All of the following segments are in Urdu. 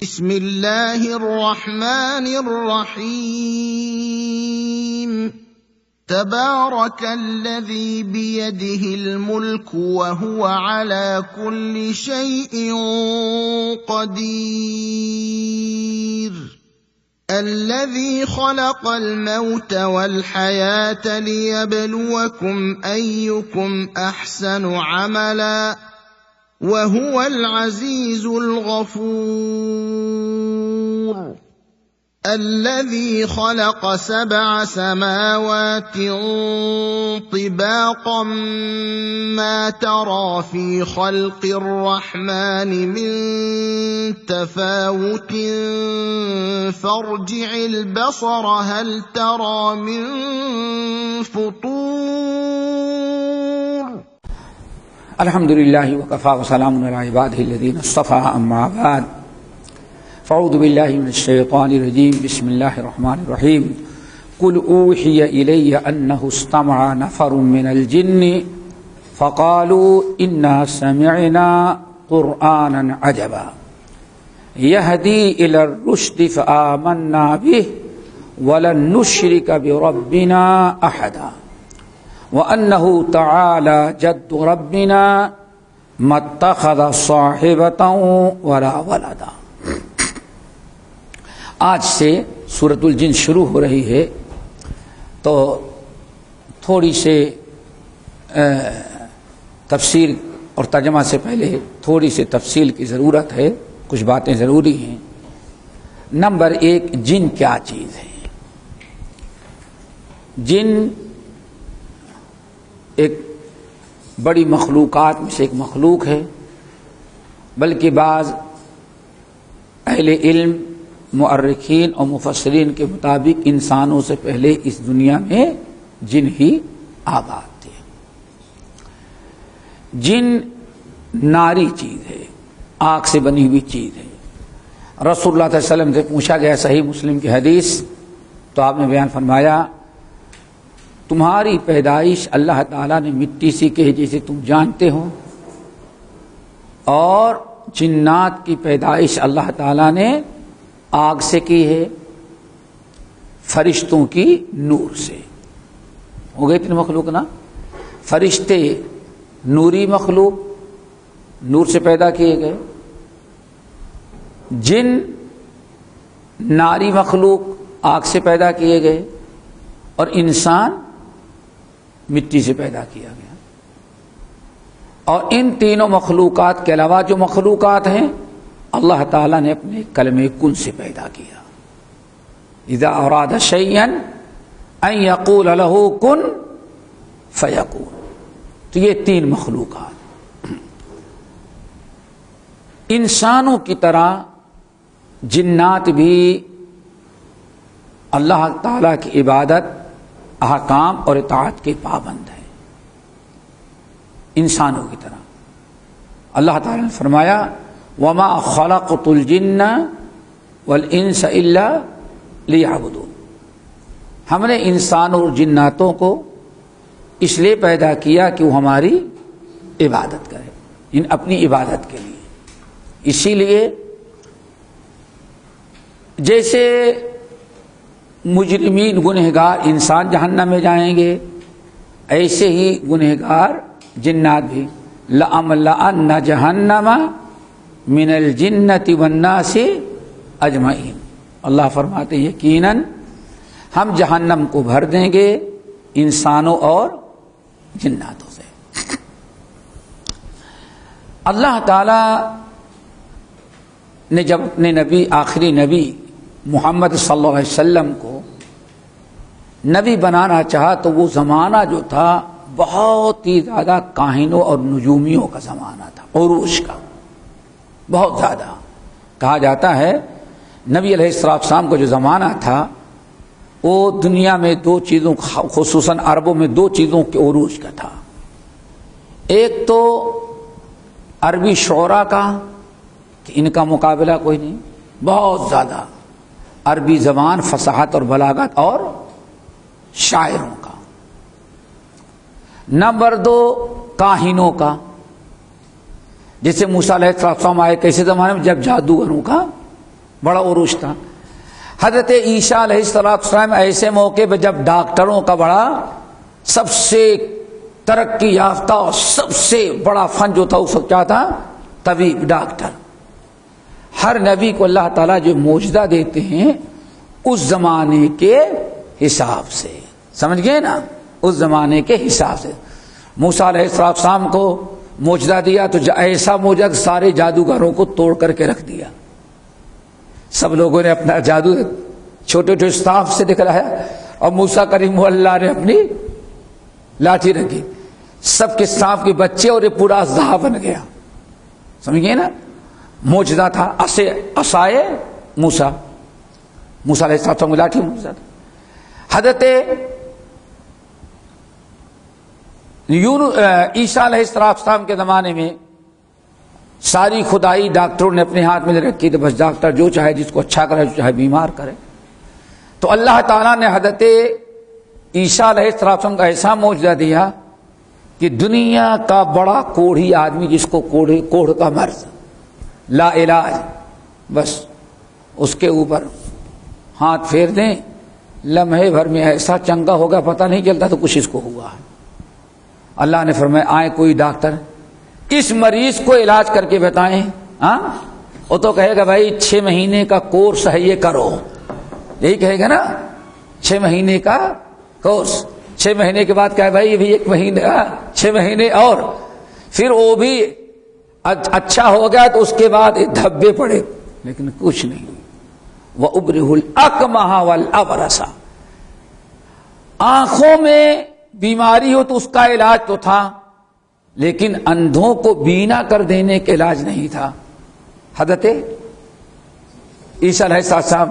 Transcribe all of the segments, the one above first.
بسم الله الرحمن الرحيم تبارك الذي بيده الملك وهو على كل شيء قدير الذي خلق الموت والحياة ليبلوكم أيكم أحسن عملا وهو العزيز الغفور الذي خلق 7 سماوات طباقا ما ترى في خلق الرحمن من تفاوت فارجع البصر هل ترى من فطور الحمد لله وكفى وسلام على عباده الذين اصطفى أما بعد فأعوذ بالله من الشيطان الرجيم بسم الله الرحمن الرحيم قل أوحي إلي أنه استمع نفر من الجن فقالوا إنا سمعنا قرآنا عجبا يهدي إلى الرشد فآمنا به ولن نشرك بربنا أحدا وأنه تعالى جد ربنا ما اتخذ صاحبة ولا ولدا۔ آج سے سورۃ الجن شروع ہو رہی ہے، تو تھوڑی سے تفسیر اور ترجمہ سے پہلے تھوڑی سی تفصیل کی ضرورت ہے، کچھ باتیں ضروری ہیں۔ نمبر 1، جن کیا چیز ہے؟ جن ایک بڑی مخلوقات میں سے ایک مخلوق ہے، بلکہ بعض اہل علم مؤرخین اور مفسرین کے مطابق انسانوں سے پہلے اس دنیا میں جن ہی آباد تھے۔ جن ناری چیز ہے، آگ سے بنی ہوئی چیز ہے۔ رسول اللہ صلی اللہ علیہ وسلم سے پوچھا گیا، صحیح مسلم کی حدیث، تو آپ نے بیان فرمایا تمہاری پیدائش اللہ تعالیٰ نے مٹی سے کی ہے جیسے تم جانتے ہو، اور جنات کی پیدائش اللہ تعالیٰ نے آگ سے کی ہے، فرشتوں کی نور سے۔ ہو گئے 3 مخلوق نا؟ فرشتے نوری مخلوق، نور سے پیدا کیے گئے، جن ناری مخلوق آگ سے پیدا کیے گئے، اور انسان مٹی سے پیدا کیا گیا۔ اور ان تینوں مخلوقات کے علاوہ جو مخلوقات ہیں اللہ تعالیٰ نے اپنے کلمہ کن سے پیدا کیا۔ اذا اراد شیئا ان یقول له کن فیکون۔ تو یہ 3 مخلوقات انسانوں کی طرح جنات بھی اللہ تعالیٰ کی عبادت، احکام اور اطاعت کے پابند ہیں، انسانوں کی طرح۔ اللہ تعالیٰ نے فرمایا وما خلقت الجن والانس الا لیعبدون۔ ہم نے انسانوں اور جناتوں کو اس لیے پیدا کیا کہ وہ ہماری عبادت کرے، اپنی عبادت کے لیے۔ اسی لیے جیسے مجرمین گنہگار انسان جہنم میں جائیں گے، ایسے ہی گنہگار جنات بھی۔ لَأَمْلَأَنَّ جَهَنَّمَ مِنَ الْجِنَّةِ وَالنَّاسِ أَجْمَعِينَ۔ اللہ فرماتے ہیں یقیناً ہم جہنم کو بھر دیں گے انسانوں اور جناتوں سے۔ اللہ تعالی نے جب اپنے نبی، آخری نبی محمد صلی اللہ علیہ وسلم کو نبی بنانا چاہا، تو وہ زمانہ جو تھا بہت ہی زیادہ کاہنوں اور نجومیوں کا زمانہ تھا، عروج کا، بہت زیادہ۔ کہا جاتا ہے نبی علیہ السلام کا جو زمانہ تھا وہ دنیا میں 2 چیزوں، خصوصاً عربوں میں 2 چیزوں کے عروج کا تھا۔ ایک تو عربی شعراء کا کہ ان کا مقابلہ کوئی نہیں، بہت زیادہ عربی زبان، فصاحت اور بلاغت اور شاعروں کا۔ نمبر 2 کاہنوں کا، جیسے موسیٰ علیہ السلام آئے کیسے زمانے میں جب جادوگروں کا بڑا عروج تھا. حضرت عیسیٰ علیہ السلام ایسے موقع پہ جب ڈاکٹروں کا بڑا سب سے ترقی یافتہ اور سب سے بڑا فن جو تھا اس وقت کیا تھا؟ طبیب، ڈاکٹر. ہر نبی کو اللہ تعالیٰ جو معجزہ دیتے ہیں اس زمانے کے حساب سے، سمجھ گئے نا، اس زمانے کے حساب سے. موسیٰ علیہ السلام کو معجزہ دیا تو ایسا معجزہ سارے جادوگروں کو توڑ کر کے رکھ دیا. سب لوگوں نے اپنا جادو چھوٹے چھوٹے سانپ سے دکھلایا اور موسیٰ کریم اللہ نے اپنی لاٹھی رکھی، سب کے سانپ کے بچے اور یہ پورا اژدہا بن گیا. سمجھیے نا، معجزہ تھا. عصائے موسیٰ علیہ السلام کی لاٹھی معجزہ تھا. حضرت عیسیٰ علیہ السلام کے زمانے میں ساری خدائی ڈاکٹروں نے اپنے ہاتھ میں رکھی تو بس ڈاکٹر جو چاہے جس کو اچھا کرے جو چاہے بیمار کرے. تو اللہ تعالیٰ نے حضرت عیسیٰ علیہ السلام کا ایسا معجزہ دیا کہ دنیا کا بڑا کوڑھی آدمی جس کو کوڑھ کا مرض لا علاج، بس اس کے اوپر ہاتھ پھیر دیں، لمحے بھر میں ایسا چنگا ہوگا پتہ نہیں چلتا تو کچھ اس کو ہوا ہے. اللہ نے فرمایا آئے کوئی ڈاکٹر اس مریض کو علاج کر کے بتائیں. ہاں، وہ تو کہے گا بھائی 6 مہینے کا کورس ہے یہ کرو، یہی کہے گا نا، 6 مہینے کا کورس. 6 مہینے کے بعد کہے بھائی ابھی 1 مہینے 6 مہینے اور پھر وہ بھی اچھا ہو گیا تو اس کے بعد دھبے پڑے، لیکن کچھ نہیں. وَأُبْرِئُ الْأَكْمَحَ وَالْأَبْرَصَ، آنکھوں میں بیماری ہو تو اس کا علاج تو تھا، لیکن اندھوں کو بینا کر دینے کا علاج نہیں تھا. حضرت عیسیٰ علیہ السلام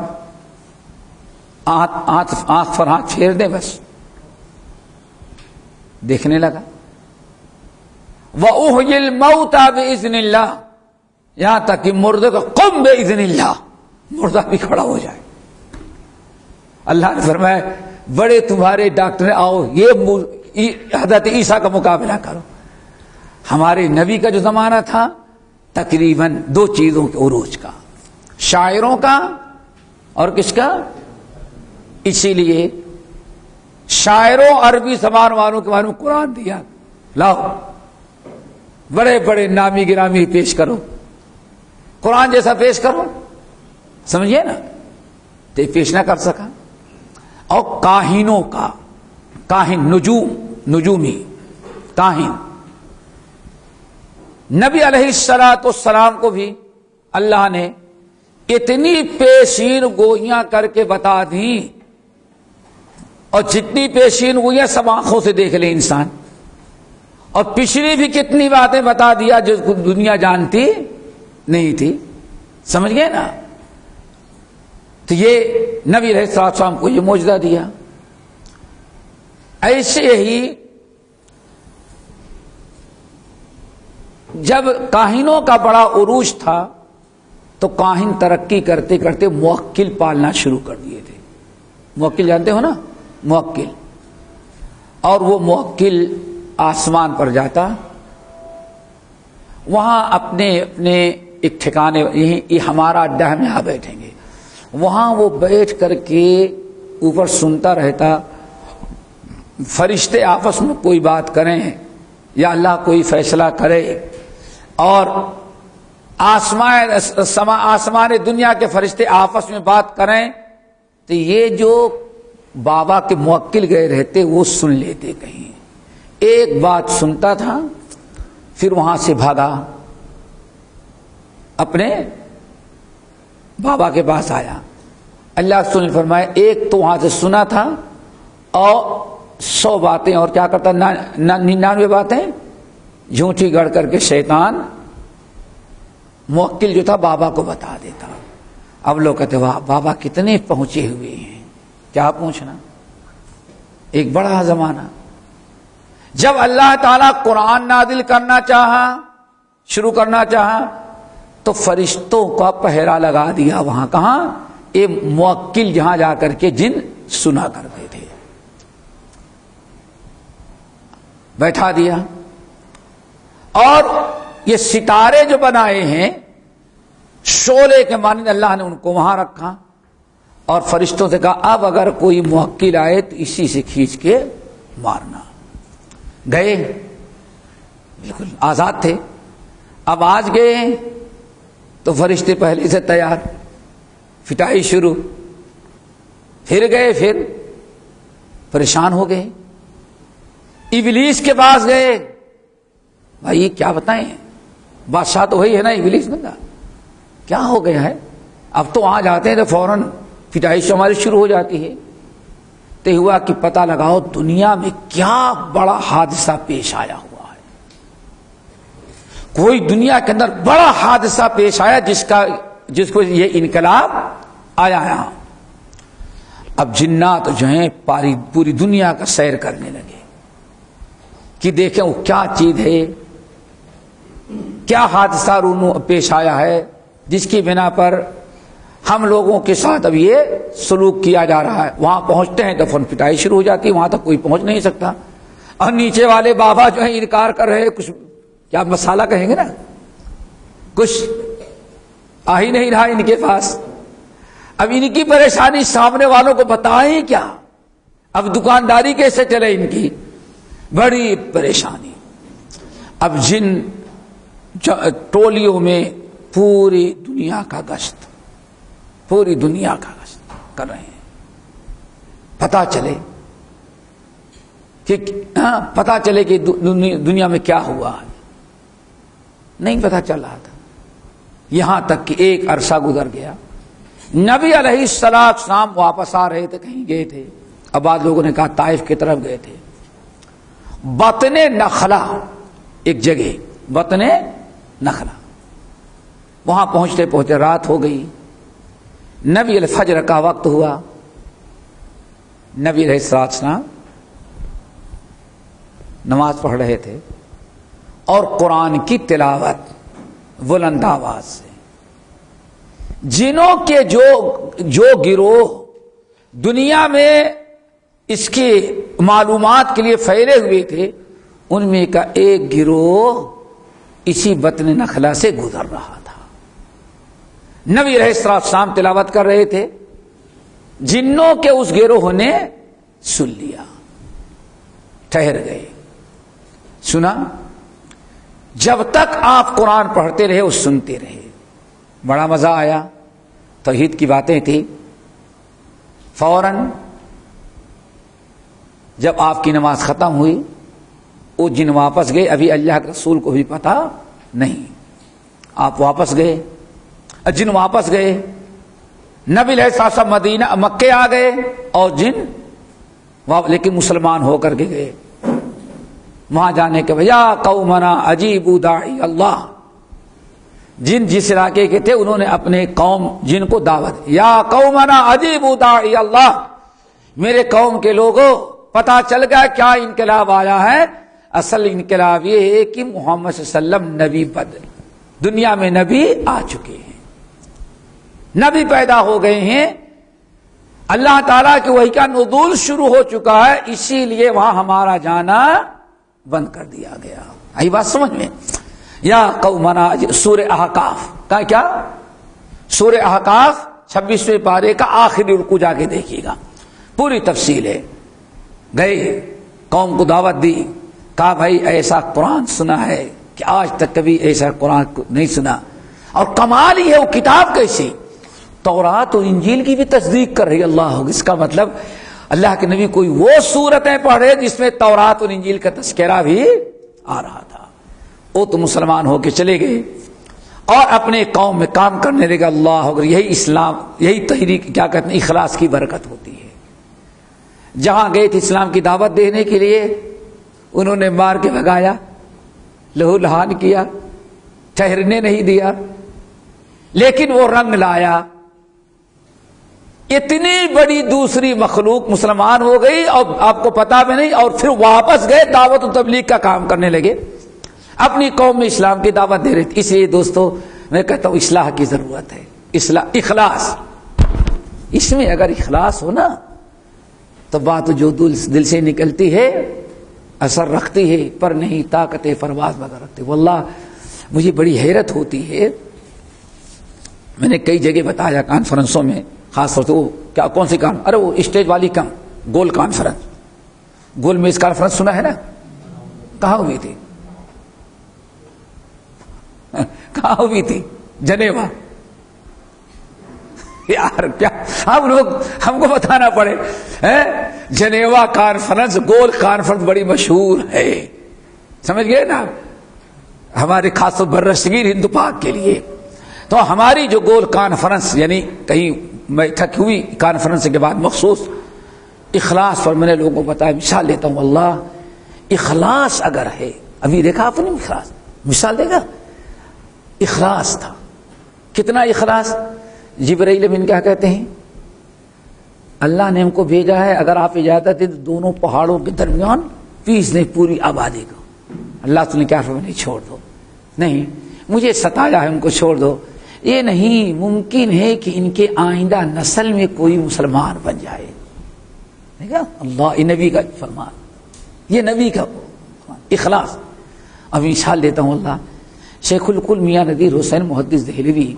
آنکھ پر ہاتھ پھیر دیں بس دیکھنے لگا. وَأُحْيِي الْمَوْتَى بِإِذْنِ اللَّهِ، یہاں تک کہ مردے کو قُمْ بِإِذْنِ اللَّهِ، مردہ بھی کھڑا ہو جائے. اللہ نے فرمایا بڑے تمہارے ڈاکٹر آؤ یہ حضرت عیسیٰ کا مقابلہ کرو. ہمارے نبی کا جو زمانہ تھا تقریباً 2 چیزوں کے عروج کا، شاعروں کا اور کس کا. اسی لیے شاعروں عربی زبان والوں کے بارے میں قرآن دیا، لاؤ بڑے بڑے نامی گرامی پیش کرو، قرآن جیسا پیش کرو. سمجھیے نا، تو پیش نہ کر سکا. اور کاہنوں کا، کاہن نجومی کاہن، نبی علیہ السلام کو بھی اللہ نے اتنی پیشین گوئیاں کر کے بتا دیں، اور جتنی پیشین گوئیاں سب آنکھوں سے دیکھ لے انسان، اور پچھلی بھی کتنی باتیں بتا دیا جو دنیا جانتی نہیں تھی. سمجھ گئے نا. تو یہ نبی علیہ السلام کو یہ معجزہ دیا. ایسے ہی جب کاہنوں کا بڑا عروج تھا تو کاہن ترقی کرتے کرتے موکل پالنا شروع کر دیے تھے. موکل جانتے ہو نا، موکل. اور وہ موکل آسمان پر جاتا، وہاں اپنے ایک ٹھکانے، یہ ہمارا اڈا ہم یہاں بیٹھیں گے، وہاں وہ بیٹھ کر کے اوپر سنتا رہتا. فرشتے آپس میں کوئی بات کریں یا اللہ کوئی فیصلہ کرے، اور آسمان دنیا کے فرشتے آپس میں بات کریں تو یہ جو بابا کے موکل گئے رہتے وہ سن لیتے. کہیں ایک بات سنتا تھا پھر وہاں سے بھاگا اپنے بابا کے پاس آیا. اللہ کے رسول نے فرمایا ایک تو وہاں سے سنا تھا اور 100 باتیں اور کیا کرتا، 99 باتیں جھوٹی گڑھ کر کے شیطان موکل جو تھا بابا کو بتا دیتا. اب لوگ کہتے واہ بابا کتنے پہنچے ہوئے ہیں. کیا پہنچنا، ایک بڑا زمانہ. جب اللہ تعالیٰ قرآن نازل کرنا چاہا، شروع کرنا چاہا تو فرشتوں کا پہرا لگا دیا. وہاں کہاں، یہ موکل جہاں جا کر کے جن سنا کرتے تھے بیٹھا دیا. اور یہ ستارے جو بنائے ہیں شعلے کے مانند اللہ نے ان کو وہاں رکھا اور فرشتوں سے کہا اب اگر کوئی موکل آئے تو اسی سے کھینچ کے مارنا. گئے، بالکل آزاد تھے. اب آج گئے تو فرشتے پہلے سے تیار، پٹائی شروع. پھر گئے، پھر پریشان ہو گئے. ابلیس کے پاس گئے. بھائی کیا بتائیں، بادشاہ تو وہی ہے نا ابلیس بندہ، کیا ہو گیا ہے؟ اب تو آ جاتے ہیں تو فوراً پٹائی ہماری شروع ہو جاتی ہے. تو ہوا کہ پتہ لگاؤ دنیا میں کیا بڑا حادثہ پیش آیا ہوا ہے. کوئی دنیا کے اندر بڑا حادثہ پیش آیا جس کو یہ انقلاب آیا یہاں. اب جنات جو ہیں پوری دنیا کا سیر کرنے لگے کہ دیکھیں وہ کیا چیز ہے، کیا حادثہ پیش آیا ہے جس کی بنا پر ہم لوگوں کے ساتھ اب یہ سلوک کیا جا رہا ہے. وہاں پہنچتے ہیں تو فن پٹائی شروع ہو جاتی ہے، وہاں تک کوئی پہنچ نہیں سکتا. اور نیچے والے بابا جو ہیں انکار کر رہے، کچھ کیا مسالہ کہیں گے نا، کچھ آ ہی نہیں رہا ان کے پاس. اب ان کی پریشانی سامنے والوں کو بتائیں کیا، اب دکانداری کیسے چلے ان کی، بڑی پریشانی. اب جن ٹولیوں میں پوری دنیا کا گشت کر رہے ہیں. پتا چلے کہ دنیا میں کیا ہوا ہے، نہیں پتا چل رہا تھا. یہاں تک کہ ایک عرصہ گزر گیا. نبی علیہ السلام واپس آ رہے تھے، کہیں گئے تھے. اب بعض لوگوں نے کہا طائف کی طرف گئے تھے. بطن نخلا ایک جگہ، بطن نخلا، وہاں پہنچتے رات ہو گئی. نبی علیہ فجر کا وقت ہوا. نبی علیہ السلام نماز پڑھ رہے تھے اور قرآن کی تلاوت بلند آواز سے. جنوں کے جو گروہ دنیا میں اس کی معلومات کے لیے پھیلے ہوئے تھے، ان میں کا ایک گروہ اسی بطن نخلا سے گزر رہا تھا. نبی علیہ السلام تلاوت کر رہے تھے، جنوں کے اس گروہ نے سن لیا، ٹھہر گئے. سنا، جب تک آپ قرآن پڑھتے رہے وہ سنتے رہے. بڑا مزہ آیا، توحید کی باتیں تھی. فوراً جب آپ کی نماز ختم ہوئی وہ جن واپس گئے. ابھی اللہ کے رسول کو بھی پتا نہیں. آپ واپس گئے، جن واپس گئے. نبی علیہ السلام مدینہ مکے آ گئے اور جن لیکن مسلمان ہو کر کے گئے. وہاں جانے کے یا قومنا اجیبوا داعی اللہ، جن جس علاقے کے تھے انہوں نے اپنے قوم جن کو دعوت، یا قومنا اجیبوا داعی اللہ، میرے قوم کے لوگوں پتا چل گیا کیا انقلاب آیا ہے. اصل انقلاب یہ ہے کہ محمد صلی اللہ علیہ وسلم نبی بدل، دنیا میں نبی آ چکے ہیں، نبی پیدا ہو گئے ہیں. اللہ تعالیٰ کی وحی کا نزول شروع ہو چکا ہے، اسی لیے وہاں ہمارا جانا بند کر دیا گیا. آئی بات سمجھ میں؟ یا قومنا، سورہ احقاف کا کیا، سورہ احقاف 26ویں پارے کا آخری رکوع جا کے دیکھیے گا، پوری تفصیل ہے. گئے، قوم کو دعوت دی، کہا بھائی ایسا قرآن سنا ہے کہ آج تک کبھی ایسا قرآن نہیں سنا. اور کمال ہی ہے وہ کتاب کیسی، تورات اور انجیل کی بھی تصدیق کر رہی. اللہ ہو، اس کا مطلب اللہ کے نبی کوئی وہ سورتیں پڑھے جس میں تورات اور انجیل کا تذکرہ بھی آ رہا تھا. وہ تو مسلمان ہو کے چلے گئے اور اپنے قوم میں کام کرنے لگے. اللہ اکبر، یہی اسلام، یہی تحریک کیا کہتے ہیں، اخلاص کی برکت ہوتی ہے. جہاں گئے تھے اسلام کی دعوت دینے کے لیے، انہوں نے مار کے بھگایا، لہو لہان کیا، ٹھہرنے نہیں دیا. لیکن وہ رنگ لایا. اتنی بڑی دوسری مخلوق مسلمان ہو گئی اور آپ کو پتا بھی نہیں، اور پھر واپس گئے دعوت و تبلیغ کا کام کرنے لگے، اپنی قوم میں اسلام کی دعوت دے رہے تھے. اس لیے دوستو میں کہتا ہوں اصلاح کی ضرورت ہے. اخلاص، اس میں اگر اخلاص ہو نا تو بات جو دل سے نکلتی ہے اثر رکھتی ہے، پر نہیں طاقت پرواز وغیرہ رکھتی. واللہ مجھے بڑی حیرت ہوتی ہے میں نے کئی جگہ بتایا کانفرنسوں میں، خاص طور سے وہ کیا کون سی ارے وہ اسٹیج والی گول کانفرنس، گول میز کانفرنس سنا ہے نا؟ کہاں ہوئی تھی؟ کہاں ہوئی تھی؟ جنیوا۔ یار کیا ہم کو بتانا پڑے، جنیوا کانفرنس، گول کانفرنس بڑی مشہور ہے، سمجھ گئے نا؟ ہمارے خاص طور برصغیر ہند پاک کے لیے تو ہماری جو گول کانفرنس یعنی کہیں بیٹھک ہوئی کانفرنس کے بعد مخصوص اخلاص پر میں نے لوگوں کو بتایا، مثال دیتا ہوں، اللہ اخلاص اگر ہے، ابھی دیکھا آپ نے اخلاص، مثال دے گا، اخلاص تھا، کتنا اخلاص؟ جبرائیل امین کیا کہتے ہیں؟ اللہ نے ہم کو بھیجا ہے، اگر آپ اجازت دیں تو دونوں پہاڑوں کے درمیان پیس دیں پوری آبادی کو۔ اللہ تو نے کیا فرمایا؟ نہیں چھوڑ دو، نہیں مجھے ستایا ہے ان کو چھوڑ دو، یہ نہیں ممکن ہے کہ ان کے آئندہ نسل میں کوئی مسلمان بن جائے۔ دیکھا اللہ، یہ نبی کا فرمان، یہ نبی کا اخلاص۔ اب مثال دیتا ہوں، اللہ شیخ الکل میاں نذیر حسین محدث دہلوی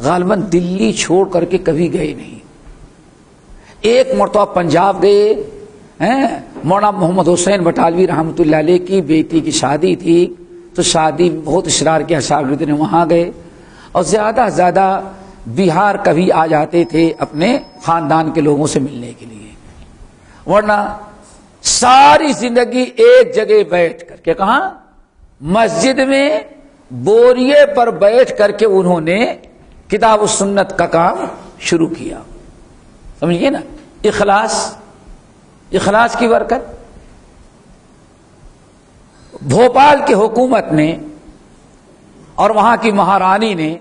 غالباً دلی چھوڑ کر کے کبھی گئے نہیں، ایک مرتبہ پنجاب گئے، مولانا محمد حسین بٹالوی رحمۃ اللہ علیہ کی بیٹی کی شادی تھی، تو شادی بہت اشرار کیا، شاگرد نے وہاں گئے، اور زیادہ سے زیادہ بہار کبھی آ جاتے تھے اپنے خاندان کے لوگوں سے ملنے کے لیے، ورنہ ساری زندگی ایک جگہ بیٹھ کر کے، کہاں؟ مسجد میں بوریے پر بیٹھ کر کے انہوں نے کتاب و سنت کا کام شروع کیا، سمجھئے نا؟ اخلاص کی برکت۔ بھوپال کی حکومت نے اور وہاں کی مہارانی نے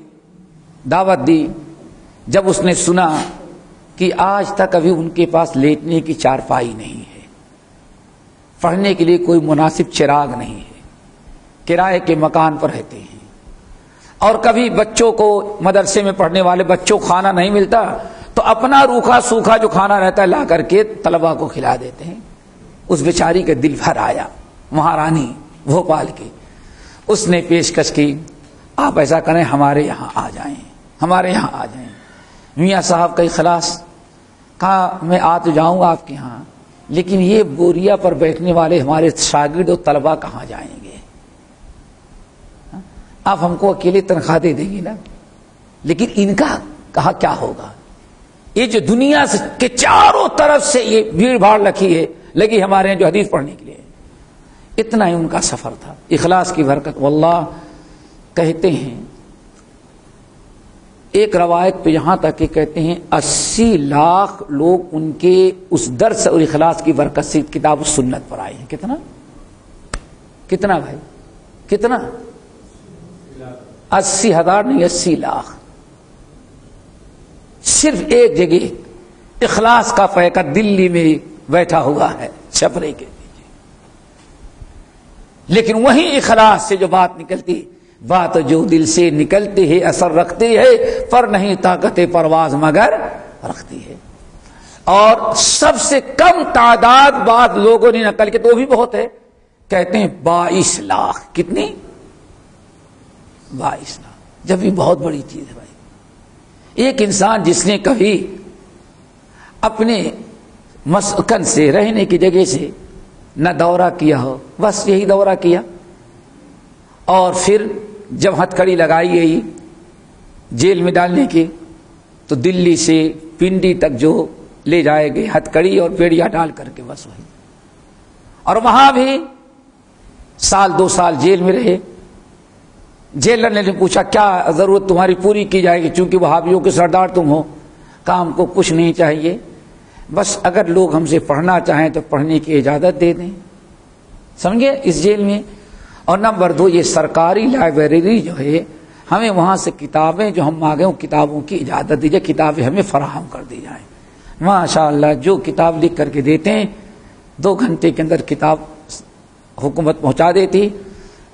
دعوت دی، جب اس نے سنا کہ آج تک ابھی ان کے پاس لیٹنے کی چارپائی نہیں ہے، پڑھنے کے لیے کوئی مناسب چراغ نہیں ہے، کرائے کے مکان پر رہتے ہیں، اور کبھی بچوں کو مدرسے میں پڑھنے والے بچوں کو کھانا نہیں ملتا تو اپنا روکھا سوکھا جو کھانا رہتا ہے لا کر کے طلبا کو کھلا دیتے ہیں۔ اس بیچاری کا دل بھر آیا، مہارانی بھوپال کی، اس نے پیشکش کی، آپ ایسا کریں ہمارے یہاں آ جائیں، ہمارے یہاں آ جائیں۔ میاں صاحب کا اخلاص، کہا میں آ تو جاؤں گا آپ کے یہاں، لیکن یہ بوریا پر بیٹھنے والے ہمارے شاگرد و طلبا کہاں جائیں گے؟ آپ ہم کو اکیلے تنخواہ دے دیں گی نا، لیکن ان کا کہا کیا ہوگا؟ یہ جو دنیا سے کے چاروں طرف سے یہ بھیڑ بھاڑ رکھی ہے، لگی ہمارے یہاں جو حدیث پڑھنے کے لیے، اتنا ہی ان کا سفر تھا، اخلاص کی برکت۔ واللہ کہتے ہیں ایک روایت پہ یہاں تک کہ کہتے ہیں 80 لاکھ لوگ ان کے اس درس اور اخلاص کی برکت سے کتاب و سنت پر آئے ہیں۔ کتنا بھائی؟ کتنا؟ 80,000 نہیں، 80 لاکھ، صرف ایک جگہ اخلاص کا پیکر دلی میں بیٹھا ہوا ہے چھپرے کے نیچے، لیکن وہیں اخلاص سے جو بات نکلتی، بات جو دل سے نکلتی ہے اثر رکھتی ہے، پر نہیں طاقت پرواز مگر رکھتی ہے۔ اور سب سے کم تعداد بات لوگوں نے نقل کی، تو وہ بھی بہت ہے، کہتے ہیں 22 لاکھ۔ کتنی؟ 22 لاکھ، جب بھی بہت بڑی چیز ہے بھائی۔ ایک انسان جس نے کبھی اپنے مسکن سے، رہنے کی جگہ سے نہ دورہ کیا ہو، بس یہی دورہ کیا، اور پھر جب ہتھکڑی لگائی گئی جیل میں ڈالنے کی، تو دلی سے پنڈی تک جو لے جائے گئے ہتھکڑی اور بیڑیا ڈال کر کے، بس وہی، اور وہاں بھی 1-2 سال جیل میں رہے۔ جیلر نے پوچھا کیا ضرورت تمہاری پوری کی جائے گی، چونکہ وہابیوں کے سردار تم ہو، کام کو کچھ نہیں چاہیے، بس اگر لوگ ہم سے پڑھنا چاہیں تو پڑھنے کی اجازت دے دیں، سمجھے، اس جیل میں۔ اور نمبر 2، یہ سرکاری لائبریری جو ہے، ہمیں وہاں سے کتابیں جو ہم مانگیں کتابوں کی اجازت دیجیے، کتابیں ہمیں فراہم کر دی جائیں۔ ماشاءاللہ جو کتاب لکھ کر کے دیتے ہیں 2 گھنٹے کے اندر کتاب حکومت پہنچا دیتی،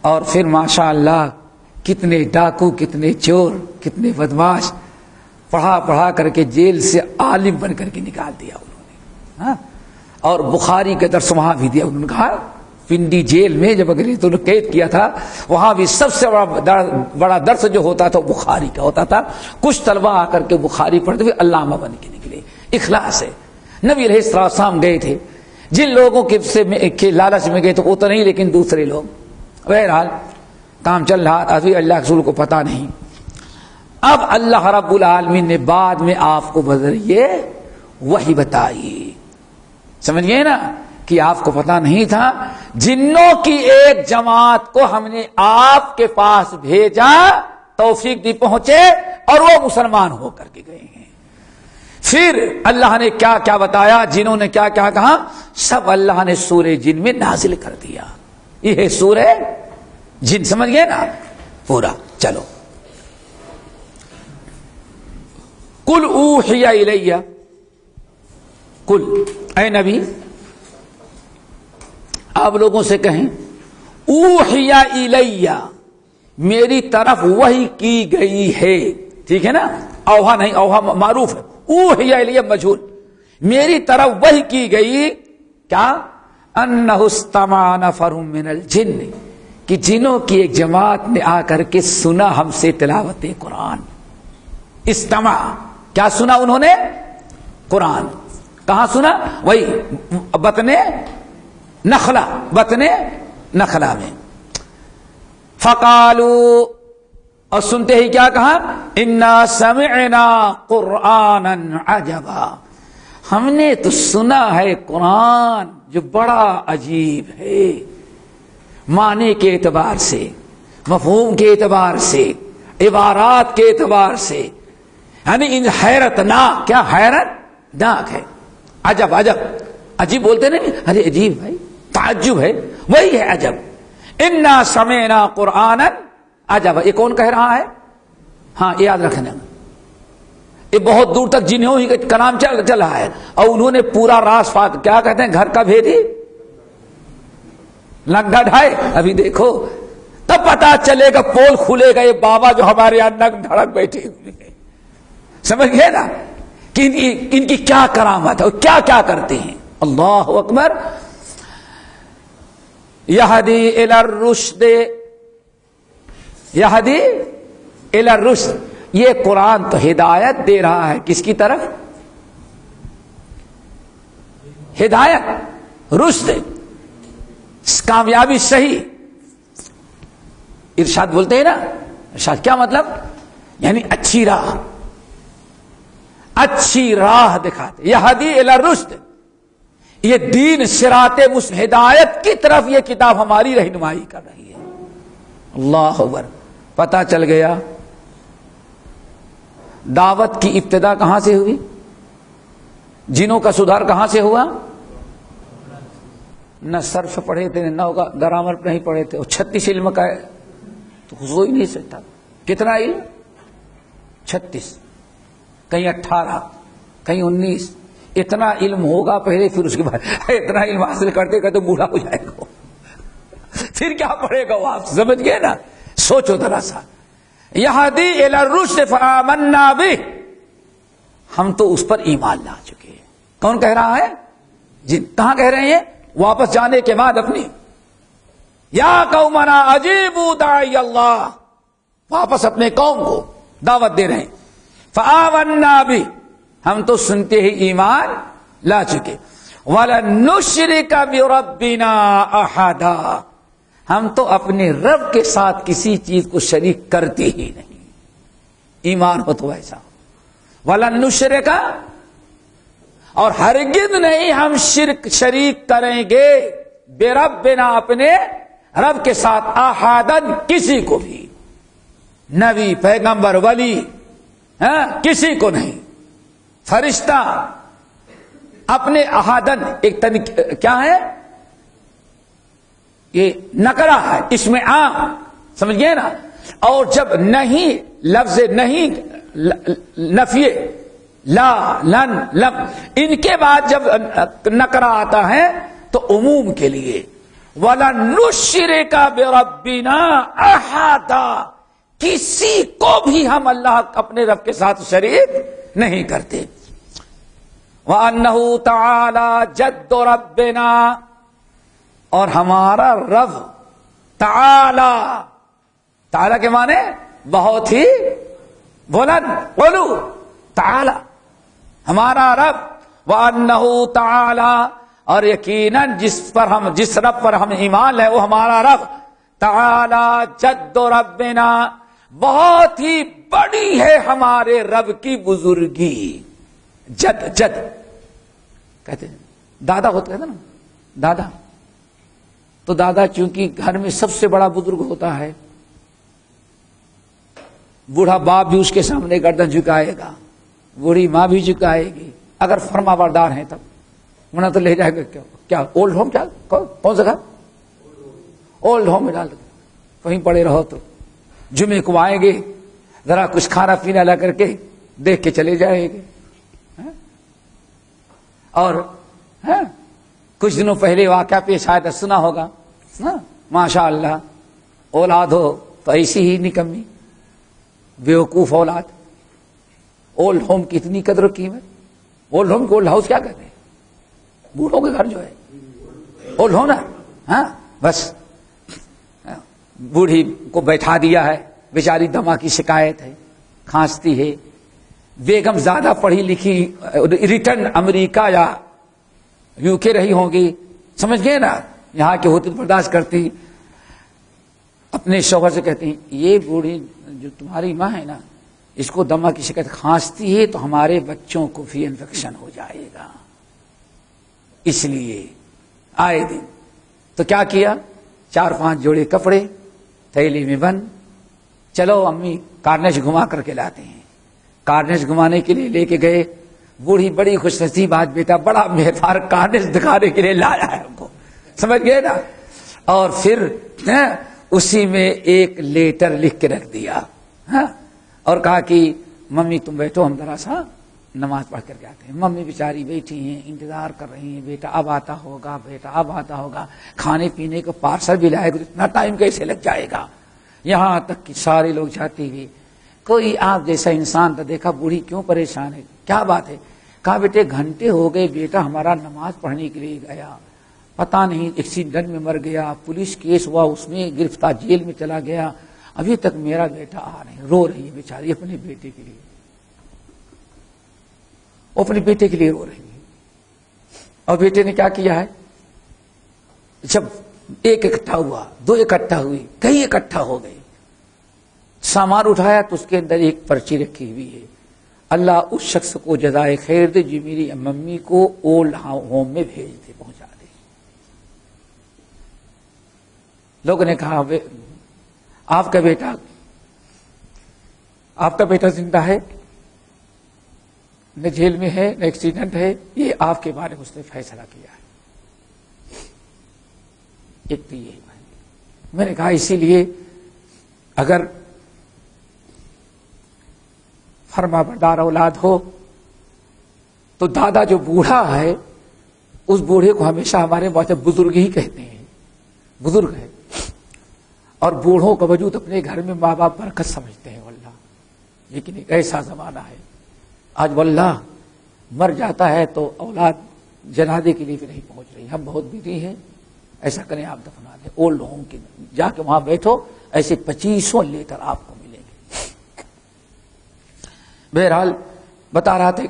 اور پھر ماشاءاللہ کتنے ڈاکو، کتنے چور، کتنے بدماش پڑھا کر کے جیل سے عالم بن کر کے نکال دیا انہوں نے، اور بخاری کے درس وہاں بھی دیا، انہوں نے کہا پنڈی جیل میں جب انگریزوں نے قید کیا تھا وہاں بھی سب سے بڑا درس جو ہوتا تھا بخاری کا ہوتا تھا. کچھ طلبہ آ کر کے بخاری پڑھتے ہوئے علامہ بن کے نکلے. اخلاص ہے. نبی علیہ السلام گئے تھے جن لوگوں کے لالچ میں گئے تو وہ تو نہیں لیکن دوسرے لوگ. بہرحال کام چل رہا تھا ابھی اللہ کے رسول کو پتا نہیں. اب اللہ رب العالمین نے بعد میں آپ کو بذریعے وحی بتائی. سمجھ گئے نا کہ آپ کو پتا نہیں تھا. جنوں کی ایک جماعت کو ہم نے آپ کے پاس بھیجا توفیق دی پہنچے اور وہ مسلمان ہو کر کے گئے ہیں. پھر اللہ نے کیا کیا بتایا جنہوں نے کیا کیا کہا سب اللہ نے سورہ جن میں نازل کر دیا. یہ ہے سورہ جن. سمجھ گئے نا پورا. چلو قل اوحی الیہ. قل اے نبی آپ لوگوں سے کہیں اوحی الیہ میری طرف وحی کی گئی ہے. ٹھیک ہے نا. اوہا نہیں, اوہا معروف ہے. اوحی الیہ مجہول. میری طرف وحی کی گئی کیا انہ استمع نفر من الجن کہ جنوں کی ایک جماعت نے آ کر کے سنا ہم سے تلاوت قرآن. استمع کیا سنا انہوں نے قرآن. کہاں سنا وہی بطن نخلا میں. فقالوا اور سنتے ہی کیا کہا انا سمعنا قرآنا عجبا ہم نے تو سنا ہے قرآن جو بڑا عجیب ہے. معنی کے اعتبار سے مفہوم کے اعتبار سے عبارات کے اعتبار سے یعنی حیرت ناک. کیا حیرت ناک ہے. عجب عجب عجیب بولتے نہیں ارے عجیب بھائی تعجب ہے وہی ہے عجب. انا سمعنا قرآنا عجب. یہ کون کہہ رہا ہے؟ ہاں یاد رکھنا یہ بہت دور تک جنہوں ہی کا نام چل رہا ہے اور انہوں نے پورا راز کیا کہتے ہیں گھر کا بھیدی لنگا ڈھائے. ابھی دیکھو تب پتا چلے گا پول کھلے گا یہ بابا جو ہمارے یہاں نگ دھڑک بیٹھے ہوئے ہیں. سمجھ گئے نا کہ ان کی کیا کرامت ہے اور کیا کیا کرتے ہیں. اللہ اکبر. یہدی الی الرشد یہدی الی الرشد. یہ قرآن تو ہدایت دے رہا ہے کس کی طرف؟ ہدایت رشد کامیابی صحیح. ارشاد بولتے ہیں نا ارشاد کیا مطلب یعنی اچھی راہ دکھاتے. یہدی الی الرشد یہ دین صراط ہدایت کی طرف یہ کتاب ہماری رہنمائی کر رہی ہے. اللہ اکبر. پتہ چل گیا دعوت کی ابتدا کہاں سے ہوئی. جنوں کا سدھار کہاں سے ہوا. نہ صرف پڑھے تھے نہ گرامر نہیں پڑھے تھے اور 36 علم کا ہے تو ہو ہی نہیں سکتا. کتنا علم 36 کہیں 18 کہیں 19. اتنا علم ہوگا پہلے پھر اس کے بعد اتنا علم حاصل کرتے کرتے بوڑھا ہو جائے گا پھر کیا پڑھے گا وہ. آپ سمجھ گئے نا. سوچو ذرا سا. یہدی الی الرشد فآمنا بہ ہم تو اس پر ایمان لا چکے ہیں. کون کہہ رہا ہے؟ جن. کہاں کہہ رہے ہیں؟ واپس جانے کے بعد اپنی یا قومنا اجیبوا داعی اللہ واپس اپنے قوم کو دعوت دے رہے ہیں. فآمنا بہ ہم تو سنتے ہی ایمان لا چکے. وَلَن نُشْرِكَ بِرَبِّنَا أَحَدًا ہم تو اپنے رب کے ساتھ کسی چیز کو شریک کرتے ہی نہیں. ایمان ہو تو ایسا. وَلَن نُشْرِكَ اور ہرگز نہیں ہم شریک کریں گے بِرَبِّنَا اپنے رب کے ساتھ أَحَدًا کسی کو بھی. نبی پیغمبر ولی کسی کو نہیں. فرشتہ اپنے احادن ایک کیا ہے یہ نکرہ ہے اس میں عام. سمجھ گئے نا. اور جب نہیں لفظ نہیں نفی لا لن لم ان کے بعد جب نکرہ آتا ہے تو عموم کے لیے وَلَن نُشْرِكَ بِرَبِّنَا أَحَدًا کسی کو بھی ہم اللہ اپنے رب کے ساتھ شریک نہیں کرتے. وَأَنَّهُ تَعَالَى جَدُّ رَبِّنَا اور ہمارا رب تعالی، تعالی کے معنی بہت ہی بلند، بولو تعالی ہمارا رب، وَأَنَّهُ تعالی، اور یقیناً جس رب پر ہم ایمان ہے وہ ہمارا رب تعالی جد ربنا، بہت ہی بڑی ہے ہمارے رب کی بزرگی۔ جد جد کہتے ہیں دادا ہوتا ہے نا، دادا، تو دادا چونکہ گھر میں سب سے بڑا بزرگ ہوتا ہے، بوڑھا باپ بھی اس کے سامنے گردن جھکائے گا، بوڑھی ماں بھی جھکائے گی، اگر فرما بردار ہیں تب، ورنہ تو لے جائے گا کیا اولڈ ہوم، کیا کون سا گھر، اولڈ ہوم میں ڈال دیں، وہیں پڑے رہو۔ تو جمعے کو آئیں گے، ذرا کچھ کھانا پینا لا کر کے دیکھ کے چلے جائیں گے۔ اور کچھ دنوں پہلے واقعہ پیش آیا تھا، سنا ہوگا، ماشاء اللہ اولاد ہو تو ایسی ہی نکمی، بیوقوف اولاد۔ اولڈ ہوم کی اتنی قدر و قیمت، اولڈ ہوم کو اولڈ ہاؤس کیا کہتے ہیں، بوڑھوں کے گھر جو ہے اولڈ ہوم نا، ہاں بس بوڑھی کو بیٹھا دیا ہے، بیچاری دما کی شکایت ہے، کھانستی ہے، بیگم زیادہ پڑھی لکھی، ریٹرن امریکہ یا یو کے رہی ہوں گی، سمجھ گئے نا، یہاں کے ہوتے برداشت کرتی، اپنے شوہر سے کہتی یہ بوڑھی جو تمہاری ماں ہے نا، اس کو دما کی شکایت، کھانستی ہے تو ہمارے بچوں کو بھی انفیکشن ہو جائے گا، اس لیے آئے دن۔ تو کیا کیا، 4-5 جوڑے کپڑے تھیلی میں بند، چلو امی کارنیش گھما کر کے لاتے ہیں۔ کارنیش گھمانے کے لیے لے کے گئے، بوڑھی بڑی خوش نصیب آج بیٹا بڑا مہربان کارنیش دکھانے کے لیے لایا ہے ہم کو، سمجھ گئے نا، اور پھر اسی میں ایک لیٹر لکھ کے رکھ دیا، اور کہا کہ ممی تم بیٹھو ہم ذرا سا نماز پڑھ کر کے آتے ہیں۔ ممی بیچاری بیٹھی ہیں، انتظار کر رہی ہیں، بیٹا اب آتا ہوگا، بیٹا اب آتا ہوگا، کھانے پینے کو پارسل بھی لائے گا، اتنا ٹائم کیسے لگ جائے گا، یہاں تک کہ سارے لوگ جاتے ہوئے کوئی آپ جیسا انسان تو دیکھا، بوڑھی کیوں پریشان ہے، کیا بات ہے، کہا بیٹے گھنٹے ہو گئے بیٹا ہمارا نماز پڑھنے کے لیے گیا، پتہ نہیں ایکسیڈنٹ میں مر گیا، پولیس کیس ہوا، اس میں گرفتار، جیل میں چلا گیا، ابھی تک میرا بیٹا آ نہیں، رو رہی ہے بیچاری اپنے بیٹے کے لیے، وہ اپنے بیٹے کے لیے رو رہی ہے۔ اور بیٹے نے کیا کیا ہے، جب ایک اکٹھا ہوا، 2 اکٹھا ہوئی، کئی اکٹھا ہو گئے، سامان اٹھایا تو اس کے اندر ایک پرچی رکھی ہوئی ہے، اللہ اس شخص کو جزائے خیر دے جو میری ممی کو اولڈ ہوم میں بھیج دے، پہنچا دے۔ لوگوں نے کہا آپ کا بیٹا زندہ ہے، نہ جیل میں ہے نہ ایکسیڈنٹ ہے، یہ آپ کے بارے میں اس نے فیصلہ کیا ہے، ایک تو یہ میں نے کہا اسی لیے اگر فرما بردار اولاد ہو تو دادا جو بوڑھا ہے اس بوڑھے کو ہمیشہ ہمارے بزرگ ہی کہتے ہیں، بزرگ ہے، اور بوڑھوں کا وجود اپنے گھر میں ماں باپ برکت سمجھتے ہیں، واللہ لیکن ایک ایسا زمانہ ہے آج واللہ مر جاتا ہے تو اولاد جنازے کے لیے بھی نہیں پہنچ رہی، ہم بہت بزی ہیں، ایسا کریں آپ دفنا دیں، اولڈ ہوم کے جا کے وہاں بیٹھو، ایسے 2500 لیٹر آپ کو ملیں گے۔ بہرحال بتا رہا تھا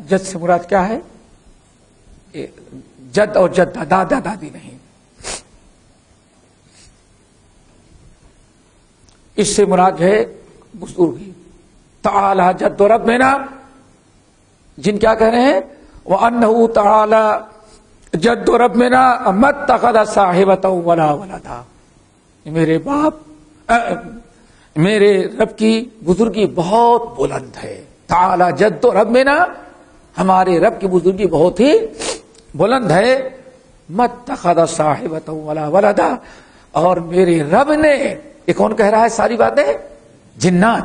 جد سے مراد کیا ہے، جد اور جد دادا دادی نہیں، اس سے مراد ہے بزرگی، تعالی جد ربنا، جن کیا کہہ رہے ہیں، وَأَنَّهُ تَعَالَى جد ربنا مَا اتَّخَذَ صَاحِبَةً وَلَا وَلَدًا، میرے باپ میرے رب کی بزرگی بہت بلند ہے، تعالی جد ربنا، ہمارے رب کی بزرگی بہت ہی بلند ہے، مَا اتَّخَذَ صَاحِبَةً وَلَا وَلَدًا، اور میرے رب نے، یہ کون کہہ رہا ہے ساری باتیں، جنات،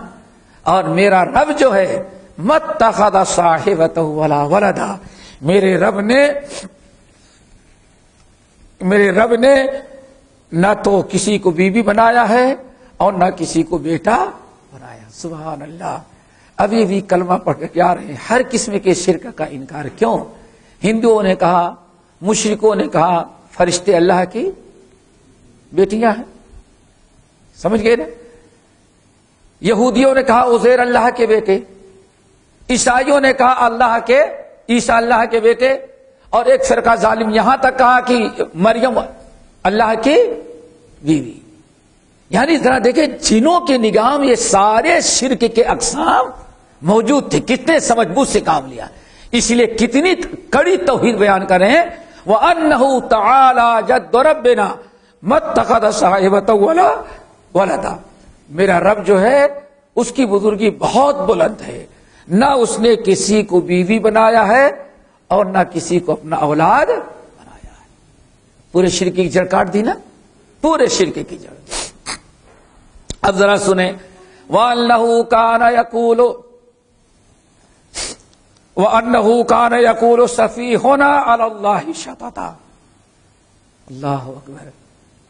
اور میرا رب جو ہے مَا اتَّخَذَ صَاحِبَةً وَلَا وَلَدًا، میرے رب نے نہ تو کسی کو بیوی بنایا ہے اور نہ کسی کو بیٹا بنایا، سبحان اللہ۔ ابھی بھی کلمہ پڑھ کر کے آ رہے ہیں، ہر قسم کے شرک کا انکار، کیوں، ہندوؤں نے کہا، مشرکوں نے کہا، فرشتے اللہ کی بیٹیاں ہیں. سمجھ گئے نا؟ یہودیوں نے کہا عزیر اللہ کے بیٹے، عیسائیوں نے کہا عیسیٰ اللہ کے بیٹے، اور ایک فرقہ ظالم یہاں تک کہا کہ مریم اللہ کی بیوی. یعنی ذرا دیکھیں جنوں کے نگاہ میں یہ سارے شرک کے اقسام موجود تھے، کتنے سمجھ بوجھ سے کام لیا. اس لیے کتنی کڑی توحید بیان کر رہے ہیں. وَأَنَّهُ تَعَالَى جَدُّ رَبِّنَا مَا اتَّخَذَ صَاحِبَةً وَلَا وَلَدًا. میرا رب جو ہے اس کی بزرگی بہت بلند ہے، نہ اس نے کسی کو بیوی بنایا ہے اور نہ کسی کو اپنا اولاد بنایا ہے. پورے شرک کی جڑ کاٹ دی نا، پورے شرک کی جڑ. اب ذرا سنیں. وَأَنَّهُ كَانَ يَقُولُ سَفِيهُنَا عَلَى اللَّهِ شَطَطًا. اللہ اکبر.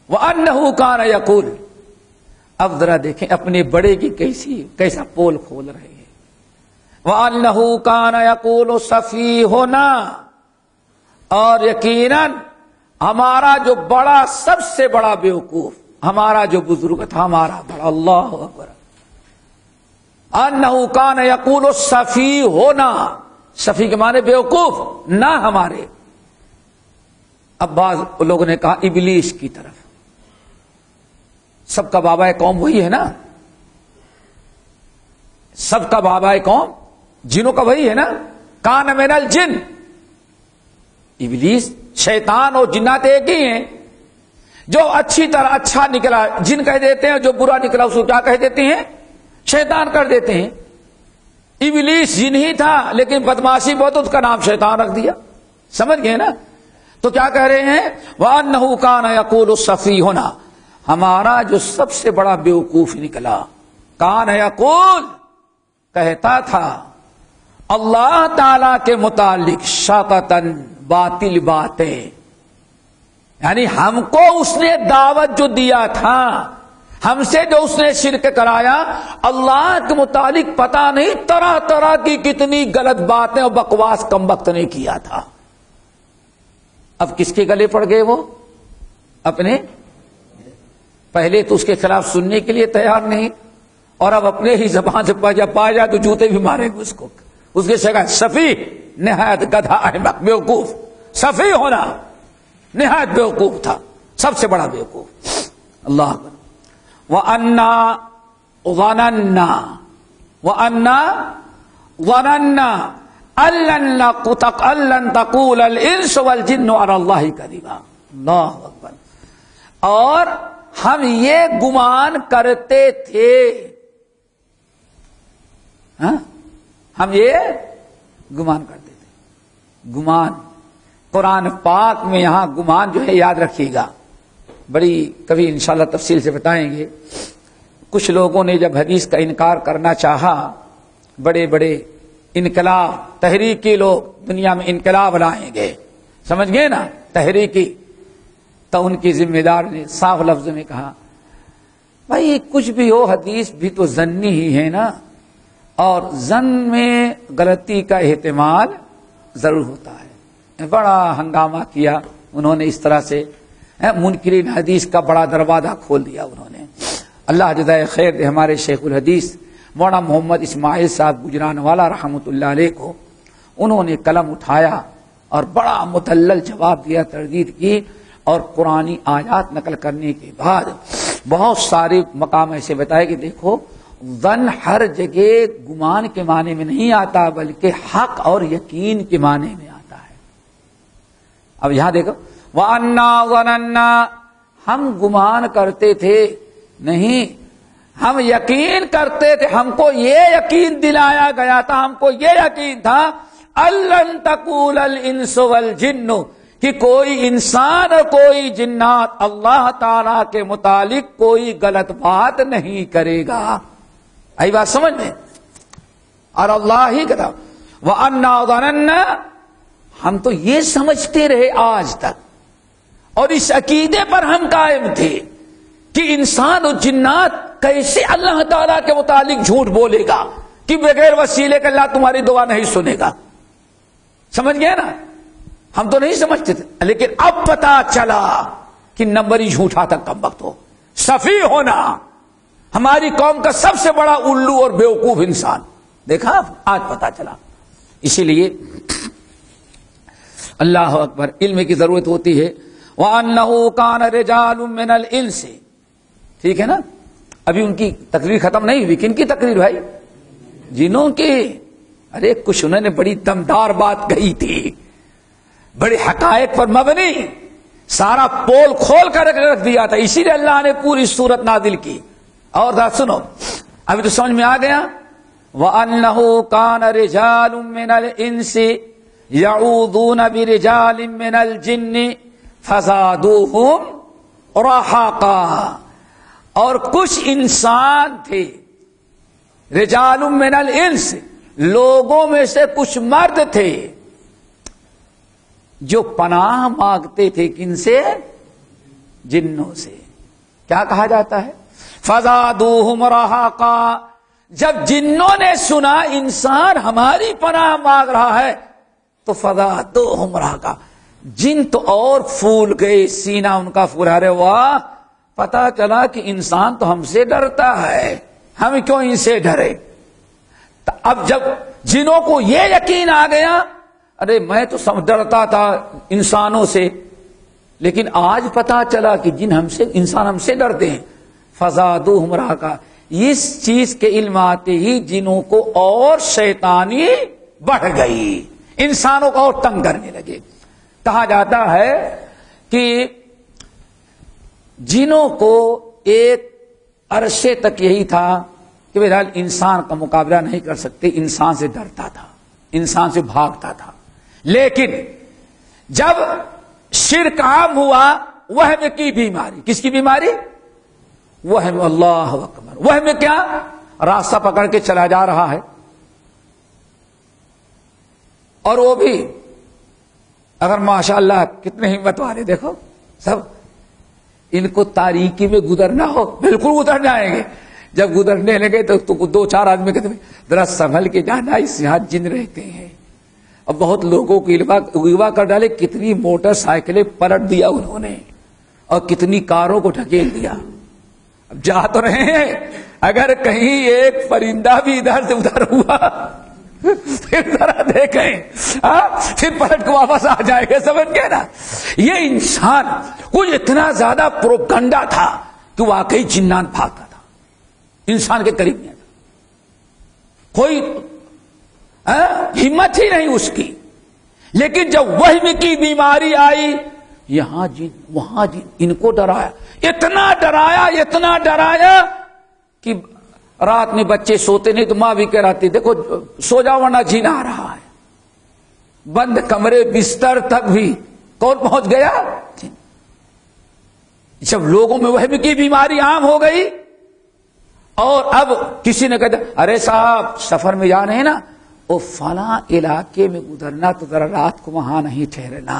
وَأَنَّهُ كَانَ يَقُولُ. اب ذرا دیکھیں اپنے بڑے کی کیسا پول کھول رہے ہیں. وَأَنَّهُ كَانَ يَقُولُ سَفِيهُنَا. اور یقیناً ہمارا جو بڑا سب سے بڑا بیوقوف، ہمارا جو بزرگ تھا، ہمارا بڑا. اللہ اکبر. انہ کان یقول سفی ہونا، سفی کے معنی بیوقوف، نہ ہمارے. اب بعض لوگوں نے کہا ابلیس کی طرف. سب کا بابا قوم وہی ہے نا، سب کا بابا قوم جنوں کا وہی ہے نا. کان من الجن. ابلیس شیطان اور جنات ایک ہی ہیں. جو اچھی طرح اچھا نکلا جن کہہ دیتے ہیں، جو برا نکلا اس کو کیا کہہ دیتے ہیں؟ شیطان کر دیتے ہیں. ابلیس جن ہی تھا لیکن بدماشی بہت، اس کا نام شیطان رکھ دیا. سمجھ گئے نا؟ تو کیا کہہ رہے ہیں؟ وَأَنَّهُ كَانَ يَقُولُ سَفِيهُنَا. ہمارا جو سب سے بڑا بیوقوف نکلا. کان یقول، کہتا تھا اللہ تعالی کے متعلق شاطتن، باطل باتیں. یعنی ہم کو اس نے دعوت جو دیا تھا، ہم سے جو اس نے شرک کرایا، اللہ کے متعلق پتہ نہیں طرح طرح کی کتنی غلط باتیں اور بکواس کم وقت نے کیا تھا. اب کس کے گلے پڑ گئے وہ؟ اپنے. پہلے تو اس کے خلاف سننے کے لیے تیار نہیں، اور اب اپنے ہی زبان سے پا جائے تو جوتے بھی مارے گے اس کو. اس کے شکایت سفی، نہایت گدھا احمق بیوقوف. سفی ہونا نہایت بیوقوف تھا، سب سے بڑا بیوقوف. اللہ اکبر. وَأَنَّا ظَنَنَّا أَلَّن تَقُولَ الْإِنسُ وَالْجِنُّ عَلَى اللَّهِ كَذِبًا. اللہ اکبر. اور ہم یہ گمان کرتے تھے، ہم یہ گمان کرتے تھے. گمان قرآن پاک میں یہاں گمان جو ہے یاد رکھیے گا، بڑی کبھی انشاءاللہ تفصیل سے بتائیں گے. کچھ لوگوں نے جب حدیث کا انکار کرنا چاہا، بڑے بڑے انقلاب تحریکی لوگ دنیا میں انقلاب لائیں گے، سمجھ گئے نا، تحریکی. تو ان کی ذمہ دار نے صاف لفظ میں کہا بھائی کچھ بھی ہو حدیث بھی تو ظنی ہی ہے نا، اور ظن میں غلطی کا احتمال ضرور ہوتا ہے. بڑا ہنگامہ کیا انہوں نے، اس طرح سے منکرین حدیث کا بڑا دروازہ کھول دیا انہوں نے. اللہ جزائے خیر دے ہمارے شیخ الحدیث مولانا محمد اسماعیل صاحب گجران والا رحمۃ اللہ علیہ کو. انہوں نے قلم اٹھایا اور بڑا مدلل جواب دیا، تردید کی، اور قرآنی آیات نقل کرنے کے بعد بہت سارے مقام ایسے بتائے کہ دیکھو ظن ہر جگہ گمان کے معنی میں نہیں آتا، بلکہ حق اور یقین کے معنی میں آتا ہے. اب یہاں دیکھو وَأَنَّا ظَنَنَّا، ہم گمان کرتے تھے نہیں، ہم یقین کرتے تھے. ہم کو یہ یقین دلایا گیا تھا، ہم کو یہ یقین تھا أَلَّن تَقُولَ الْإِنسُ وَالْجِنُّ، کہ کوئی انسان اور کوئی جنات اللہ تعالی کے متعلق کوئی غلط بات نہیں کرے گا. آئی بات سمجھ میں؟ اور اللہ ہی کہتا وَأَنَّا ظَنَنَّا، ہم تو یہ سمجھتے رہے آج تک، اور اس عقیدے پر ہم قائم تھے کہ انسان اور جنات کیسے اللہ تعالیٰ کے متعلق جھوٹ بولے گا کہ بغیر وسیلے کے اللہ تمہاری دعا نہیں سنے گا. سمجھ گئے نا؟ ہم تو نہیں سمجھتے تھے، لیکن اب پتا چلا کہ نمبر ہی جھوٹا تھا کم وقت ہو. سفیہ ہونا ہماری قوم کا سب سے بڑا الو اور بیوقوف انسان. دیکھا آج پتا چلا. اسی لیے اللہ اکبر، علم کی ضرورت ہوتی ہے. وَأَنَّهُ كَانَ رِجَالٌ مِّنَ الْإِنسِ، ٹھیک ہے نا. ابھی ان کی تقریر ختم نہیں ہوئی. کن کی تقریر بھائی؟ جنوں کی. ارے کچھ انہوں نے بڑی دمدار بات کہی تھی، بڑے حقائق پر مبنی، سارا پول کھول کر رکھ دیا تھا. اسی لیے اللہ نے پوری سورت نازل کی. اور ذرا سنو، ابھی تو سمجھ میں آ گیا. وَأَنَّهُ كَانَ رِجَالٌ مِّنَ الْإِنسِ يَعُوذُونَ بِرِجَالٍ مِّنَ الْجِنِّ فَزَادُوهُمْ رَهَقًا. اور کچھ انسان تھے، رجال من الانس، لوگوں میں سے کچھ مرد تھے جو پناہ مانگتے تھے کن سے؟ جنوں سے. کیا کہا جاتا ہے؟ فزادوہم رہاقا. جب جنوں نے سنا انسان ہماری پناہ مانگ رہا ہے تو فزادوہم رہاقا، جن تو اور پھول گئے، سینہ ان کا پھول. ارے واہ، پتا چلا کہ انسان تو ہم سے ڈرتا ہے، ہم کیوں ان سے ڈرے. اب جب جنوں کو یہ یقین آ گیا، ارے میں تو ڈرتا تھا انسانوں سے، لیکن آج پتا چلا کہ جن ہم سے، انسان ہم سے ڈرتے ہیں. فزادوہم رہقا. اس چیز کے علم آتے ہی جنوں کو اور شیطانی بڑھ گئی، انسانوں کو اور تنگ کرنے لگے. کہا جاتا ہے کہ جنوں کو ایک عرصے تک یہی تھا کہ بہرحال انسان کا مقابلہ نہیں کر سکتے، انسان سے ڈرتا تھا، انسان سے بھاگتا تھا. لیکن جب شرک عام ہوا، وہم کی بیماری. کس کی بیماری؟ وہم. اللہ اکبر. وہم کیا؟ راستہ پکڑ کے چلا جا رہا ہے، اور وہ بھی اگر ماشاءاللہ کتنے ہمت والے، دیکھو سب ان کو تاریکی میں گزرنا ہو بالکل گزر جائیں گے. جب گزرنے لگے تو دو چار آدمی کہتے ہیں ذرا سنبھل کے جانا، اس یہاں جن رہتے ہیں. اب بہت لوگوں کو اغوا کر ڈالے. کتنی موٹر سائیکلیں پلٹ دیا انہوں نے، اور کتنی کاروں کو ڈھکیل دیا. اب جا تو رہے ہیں، اگر کہیں ایک پرندہ بھی ادھر سے ادھر ہوا پھر ذرا دیکھیں، پھر پلٹ کو واپس آ جائے گا. سمجھ گئے نا؟ یہ انسان کچھ اتنا زیادہ پروپگنڈا تھا کہ واقعی جنات بھاگتا تھا، انسان کے قریب نہیں تھا، کوئی ہمت ہی نہیں اس کی. لیکن جب وہم کی بیماری آئی، یہاں جن وہاں جن، ان کو ڈرایا، اتنا ڈرایا کہ رات میں بچے سوتے نہیں تو ماں بھی کہہ رہی دیکھو سو جاؤ ورنہ جن آ رہا ہے. بند کمرے بستر تک بھی کون پہنچ گیا؟ جب لوگوں میں وہم کی بیماری عام ہو گئی، اور اب کسی نے کہا ارے صاحب سفر میں جانے ہیں نا، وہ فلاں علاقے میں گزرنا تو ذرا رات کو وہاں نہیں ٹھہرنا،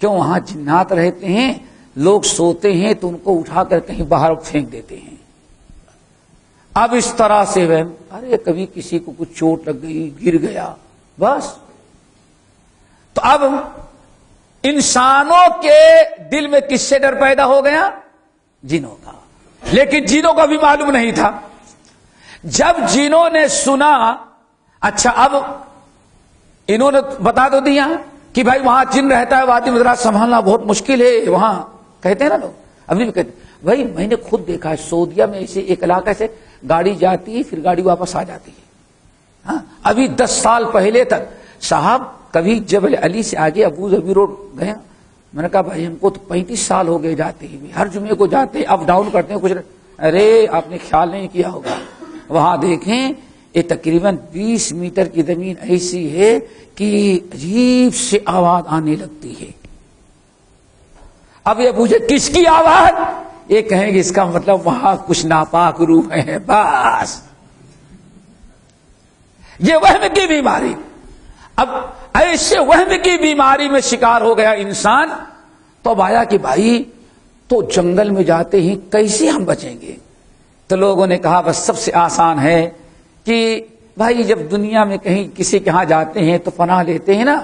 کیوں وہاں جنات رہتے ہیں، لوگ سوتے ہیں تو ان کو اٹھا کر کہیں باہر پھینک دیتے ہیں. اب اس طرح سے ارے کبھی کسی کو کچھ چوٹ لگ گئی، گر گیا، بس. تو اب انسانوں کے دل میں کس سے ڈر پیدا ہو گیا؟ جنوں کا. لیکن جنوں کا بھی معلوم نہیں تھا. جب جنوں نے سنا، اچھا اب انہوں نے بتا تو دیا کہ بھائی وہاں جن رہتا ہے، وادی میں ذرا سنبھالنا بہت مشکل ہے وہاں. کہتے ہیں نا لوگ، ابھی بھی کہتے ہیں بھائی میں نے خود دیکھا ہے سعودیہ میں ایسے ایک علاقے سے گاڑی جاتی ہے پھر گاڑی واپس آ جاتی ہے. ہاں ابھی 10 سال پہلے تک صاحب کبھی جبل علی سے آگے ابو ظبی روڈ گئے، میں نے کہا بھائی ہم کو تو 35 سال ہو گئے جاتے ہیں، ہر جمعے کو جاتے ہیں، اپ ڈاؤن کرتے ہیں کچھ. ارے آپ نے خیال نہیں کیا ہوگا، وہاں دیکھیں یہ تقریباً 20 میٹر کی زمین ایسی ہے کہ عجیب سے آواز آنے لگتی ہے. اب یہ پوچھے کس کی آواز؟ یہ کہیں گے اس کا مطلب وہاں کچھ ناپاک روح ہے. بس یہ وہم کی بیماری. اب ایسے وہم کی بیماری میں شکار ہو گیا انسان. تو اب آیا کہ بھائی تو جنگل میں جاتے ہی کیسے ہم بچیں گے؟ تو لوگوں نے کہا بس سب سے آسان ہے کہ بھائی جب دنیا میں کہیں کسی کے ہاں جاتے ہیں تو پناہ لیتے ہیں نا،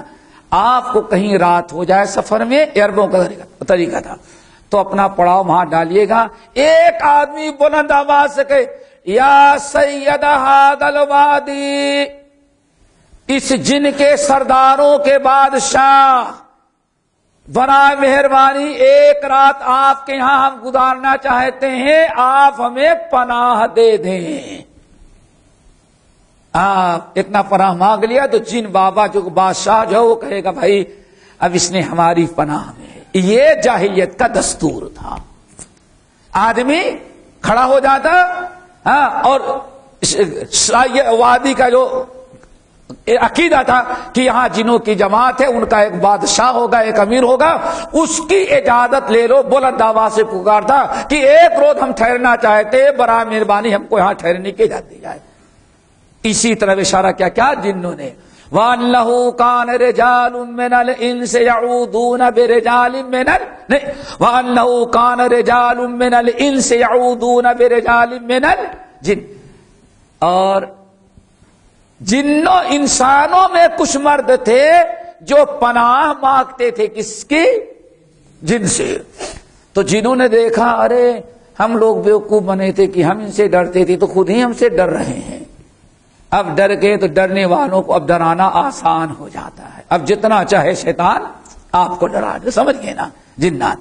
آپ کو کہیں رات ہو جائے سفر میں، عربوں کا طریقہ تھا، تو اپنا پڑاؤ وہاں ڈالیے گا، ایک آدمی بلند آواز سے کہے یا سید ھذا الوادی، اس جن کے سرداروں کے بادشاہ، برائے مہربانی ایک رات آپ کے یہاں ہم گزارنا چاہتے ہیں، آپ ہمیں پناہ دے دیں۔ آپ اتنا پناہ مانگ لیا تو جن بابا جو بادشاہ جو وہ کہے گا بھائی اب اس نے ہماری پناہ میں ہے۔ یہ جاہلیت کا دستور تھا، آدمی کھڑا ہو جاتا اور وادی کا جو عقیدہ تھا کہ یہاں جنوں کی جماعت ہے، ان کا ایک بادشاہ ہوگا، ایک امیر ہوگا، اس کی اجازت لے لو، بلند آواز سے پکارتا کہ ایک روز ہم ٹھہرنا چاہتے، برائے مہربانی ہم کو یہاں ٹھہرنے کی اجازت دی جائے۔ اسی طرح اشارہ کیا جنوں نے وَأَنَّهُ كَانَ رِجَالٌ مِّنَ الْإِنسِ يَعُوذُونَ بِرِجَالٍ وَأَنَّهُ كَانَ رِجَالٌ مِّنَ الْإِنسِ يَعُوذُونَ بِرِجَالٍ مِّنَ الْجِنِّ، اور جنوں انسانوں میں کچھ مرد تھے جو پناہ مانگتے تھے، کس کی؟ جن سے۔ تو جنہوں نے دیکھا ارے ہم لوگ بیوقوف بنے تھے کہ ہم ان سے ڈرتے تھے، تو خود ہی ہم سے ڈر رہے ہیں، اب ڈر گئے تو ڈرنے والوں کو اب ڈرانا آسان ہو جاتا ہے، اب جتنا چاہے شیطان آپ کو ڈرا دے، سمجھ گئے نا جنات۔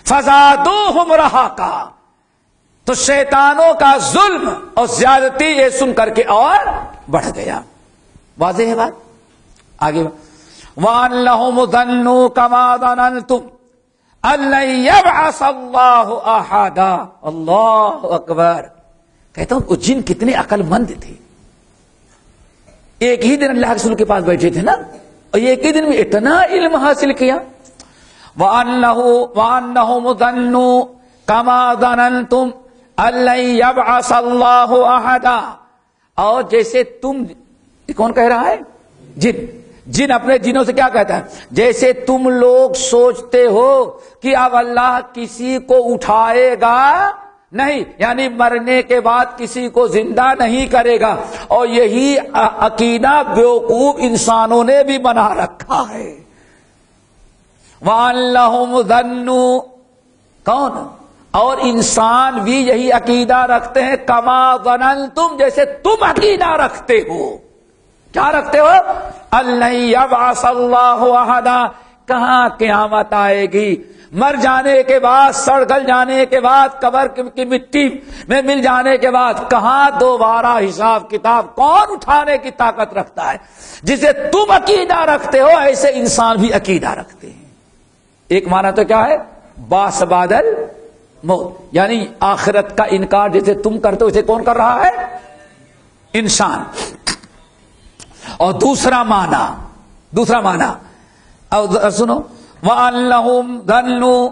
فزادوہم رہقا، تو شیطانوں کا ظلم اور زیادتی یہ سن کر کے اور بڑھ گیا۔ واضح ہے بات؟ آگے وَأَنَّهُمْ ظَنُّوا كَمَا ظَنَنْتُمْ أَن لَّن يَبْعَثَ اللَّهُ أَحَدًا۔ اللہ اکبر۔ کہتا ہوں وہ جن کتنے عقل مند تھے، ایک ہی دن اللہ کے رسول کے پاس بیٹھے تھے نا، اور ایک ہی دن میں اتنا علم حاصل کیا۔ وَأَنَّهُمْ ظَنُّوا كَمَا ظَنَنْتُمْ أَن لَّن يَبْعَثَ اللَّهُ أَحَدًا، اور جیسے تم، کون کہہ رہا ہے؟ جن اپنے جنوں سے کیا کہتا ہے؟ جیسے تم لوگ سوچتے ہو کہ اب اللہ کسی کو اٹھائے گا نہیں، یعنی مرنے کے بعد کسی کو زندہ نہیں کرے گا، اور یہی عقیدہ بیوقوف انسانوں نے بھی بنا رکھا ہے۔ وَأَنَّهُمْ ظَنُّوا، کون؟ اور انسان بھی یہی عقیدہ رکھتے ہیں، کما ظننتم، جیسے تم عقیدہ رکھتے ہو۔ کیا رکھتے ہو؟ أَلَّن يَبْعَثَ اللَّهُ أَحَدًا، کہاں قیامت آئے گی؟ مر جانے کے بعد، سڑ گل جانے کے بعد، قبر کی مٹی میں مل جانے کے بعد کہاں دوبارہ حساب کتاب؟ کون اٹھانے کی طاقت رکھتا ہے؟ جسے تم عقیدہ رکھتے ہو ایسے انسان بھی عقیدہ رکھتے ہیں۔ ایک معنی تو کیا ہے؟ باس بادل موت، یعنی آخرت کا انکار جیسے تم کرتے ہو اسے کون کر رہا ہے؟ انسان۔ اور دوسرا معنی اور سنو، وَأَنَّهُمْ ظَنُّوا،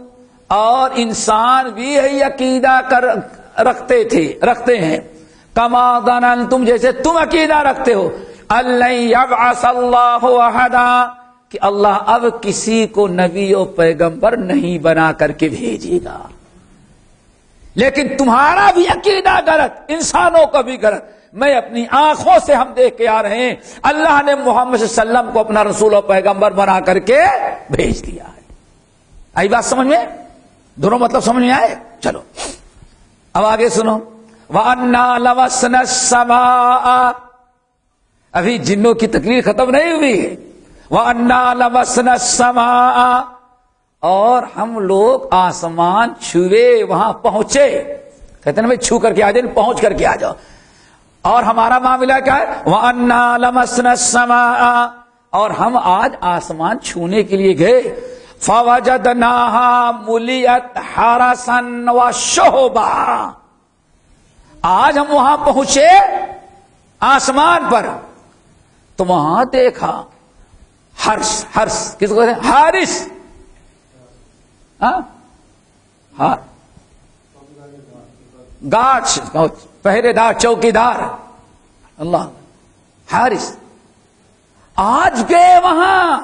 اور انسان بھی یہی عقیدہ رکھتے ہیں، کما ظننتم، جیسے تم عقیدہ رکھتے ہو، أَن لَّن يَبْعَثَ اللَّهُ أَحَدًا، کہ اللہ اب کسی کو نبی و پیغمبر نہیں بنا کر کے بھیجے گا۔ لیکن تمہارا بھی عقیدہ غلط، انسانوں کا بھی غلط۔ میں اپنی آنکھوں سے ہم دیکھ کے آ رہے ہیں، اللہ نے محمد صلی اللہ علیہ وسلم کو اپنا رسول و پیغمبر بنا کر کے بھیج دیا ہے۔ آئی بات سمجھ میں؟ دونوں مطلب سمجھ میں آئے؟ چلو اب آگے سنو۔ وَأَنَّا لَمَسْنَا السَّمَاءَ، ابھی جنوں کی تقریر ختم نہیں ہوئی ہے۔ وَأَنَّا لَمَسْنَا السَّمَاءَ، اور ہم لوگ آسمان چھوئے، وہاں پہنچے، کہتے ہیں نا چھو کر کے آ جائیں، پہنچ کر کے آ جاؤ۔ اور ہمارا معاملہ کیا ہے؟ وَأَنَّا لَمَسْنَا السَّمَاءَ، اور ہم آج آسمان چھونے کے لیے گئے، فَوَجَدْنَاهَا مُلِئَتْ حَرَسًا وَشُهُبًا، آج ہم وہاں پہنچے آسمان پر تو وہاں دیکھا ہرس کس کو کہتے ہیں؟ حارس، گارڈ، پہرے دار، چوکی دار، اللہ حارس۔ آج گئے وہاں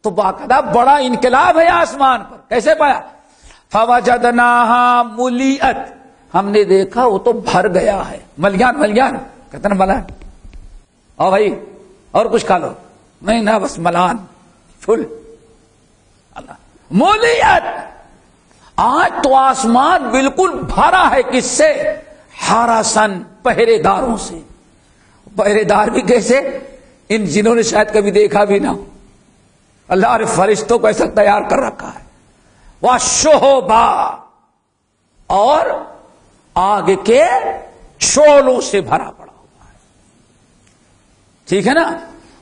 تو باقاعدہ بڑا انقلاب ہے آسمان پر، کیسے پایا؟ فوجدناها ملیئت، ہم نے دیکھا وہ تو بھر گیا ہے، ملیان کہتے نا ملان، اور بھائی اور کچھ کھا لو، نہیں نا بس ملان، فل اللہ مولیت. آج تو آسمان بالکل بھرا ہے کس سے؟ حرسن پہرے داروں سے. پہرے دار بھی کیسے؟ ان جنہوں نے شاید کبھی دیکھا بھی نہ ہو. اللہ نے فرشتوں کو ایسا تیار کر رکھا ہے. وَالشُّہُبَا اور آگ کے شعلوں سے بھرا پڑا ہوا ہے. ٹھیک ہے نا؟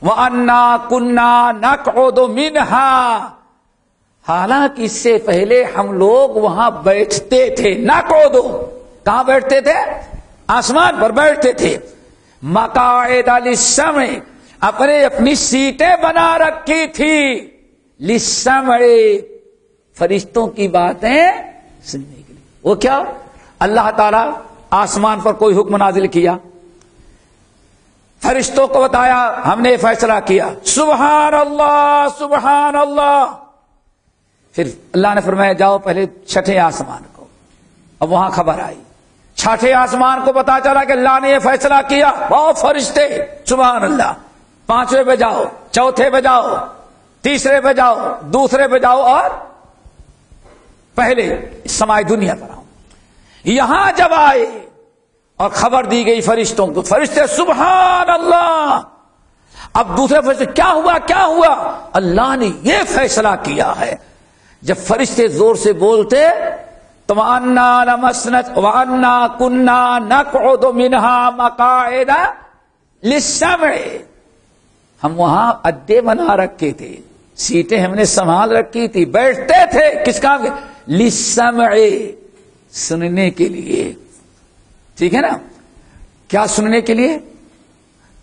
وَأَنَّا كُنَّا نَقْعُدُ مِنْهَا حالانکہ اس سے پہلے ہم لوگ وہاں بیٹھتے تھے. نَقْعُدُ کہاں بیٹھتے تھے؟ آسمان پر بیٹھتے تھے. مقاعد للسمع اپنی سیٹیں بنا رکھی تھی. للسمع فرشتوں کی باتیں سننے کے لیے. وہ کیا؟ اللہ تعالی آسمان پر کوئی حکم نازل کیا, فرشتوں کو بتایا, ہم نے فیصلہ کیا, سبحان اللہ سبحان اللہ. پھر اللہ نے فرمایا جاؤ پہلے چھٹے آسمان کو. اب وہاں خبر آئی, چھٹے آسمان کو پتا چلا کہ اللہ نے یہ فیصلہ کیا. بہت فرشتے سبحان اللہ. پانچویں پہ جاؤ, چوتھے پہ جاؤ, تیسرے پہ جاؤ, دوسرے پہ جاؤ, اور پہلے سمائی دنیا پر آؤ. یہاں جب آئے اور خبر دی گئی فرشتوں کو, فرشتے سبحان اللہ. اب دوسرے فرشتے کیا ہوا کیا ہوا؟ اللہ نے یہ فیصلہ کیا ہے. جب فرشتے زور سے بولتے تو وَأَنَّا لَمَسْنَتْ وَأَنَّا كُنَّا نَقْعُدُ مِنْهَا مَقَاعِدَ لِلسَّمْعِ ہم وہاں اڈے بنا رکھے تھے, سیٹیں ہم نے سنبھال رکھی تھی, بیٹھتے تھے کس کام کے؟ لِلسَّمْعِ سننے کے لیے. ٹھیک ہے نا؟ کیا سننے کے لیے؟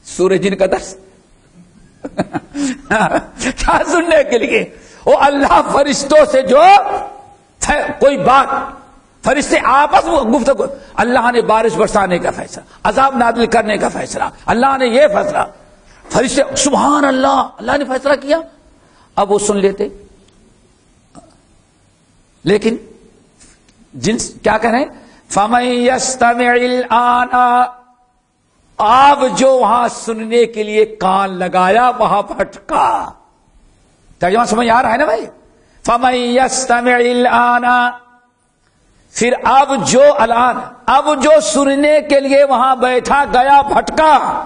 سورہ جن کا درس. کیا سننے کے لیے؟ وہ اللہ فرشتوں سے جو کوئی بات, فرشتے آپس میں گفتگو, اللہ نے بارش برسانے کا فیصلہ, عذاب نازل کرنے کا فیصلہ, اللہ نے یہ فیصلہ, فرشتے سبحان اللہ, اللہ نے فیصلہ کیا. اب وہ سن لیتے, لیکن جنس کیا کہہ رہے ہیں؟ فَمَن يَسْتَمِعِ الْآنَ آپ جو وہاں سننے کے لیے کان لگایا وہاں بھٹکا. ترجمہ سمجھ آ رہا ہے نا بھائی؟ فَمَن يَسْتَمِعِ الْآنَ پھر اب جو سننے کے لیے وہاں بیٹھا گیا بھٹکا,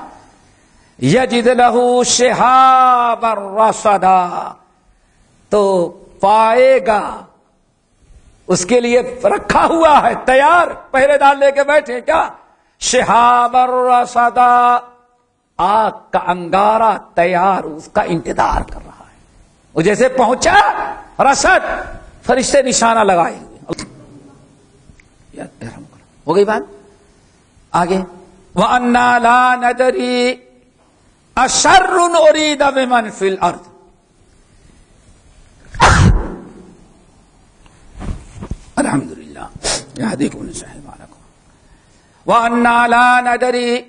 یجد لہ شہابا رصدا تو پائے گا, اس کے لیے رکھا ہوا ہے تیار, پہرے دار لے کے بیٹھے کیا؟ شہابا رصدا آگ کا انگارہ تیار, اس کا انتظار کر رہا ہے. وہ جیسے پہنچا رصد, فرشتے نشانہ لگائے ہوئے. ہو گئی بات. آگے وَأَنَّا لَا نَدْرِي أَشَرٌ أُرِيدَ بِمَنْ فِي الْأَرْضِ الحمدللہ یہدیکم صاحبانکم. وَأَنَّا لَا نَدْرِي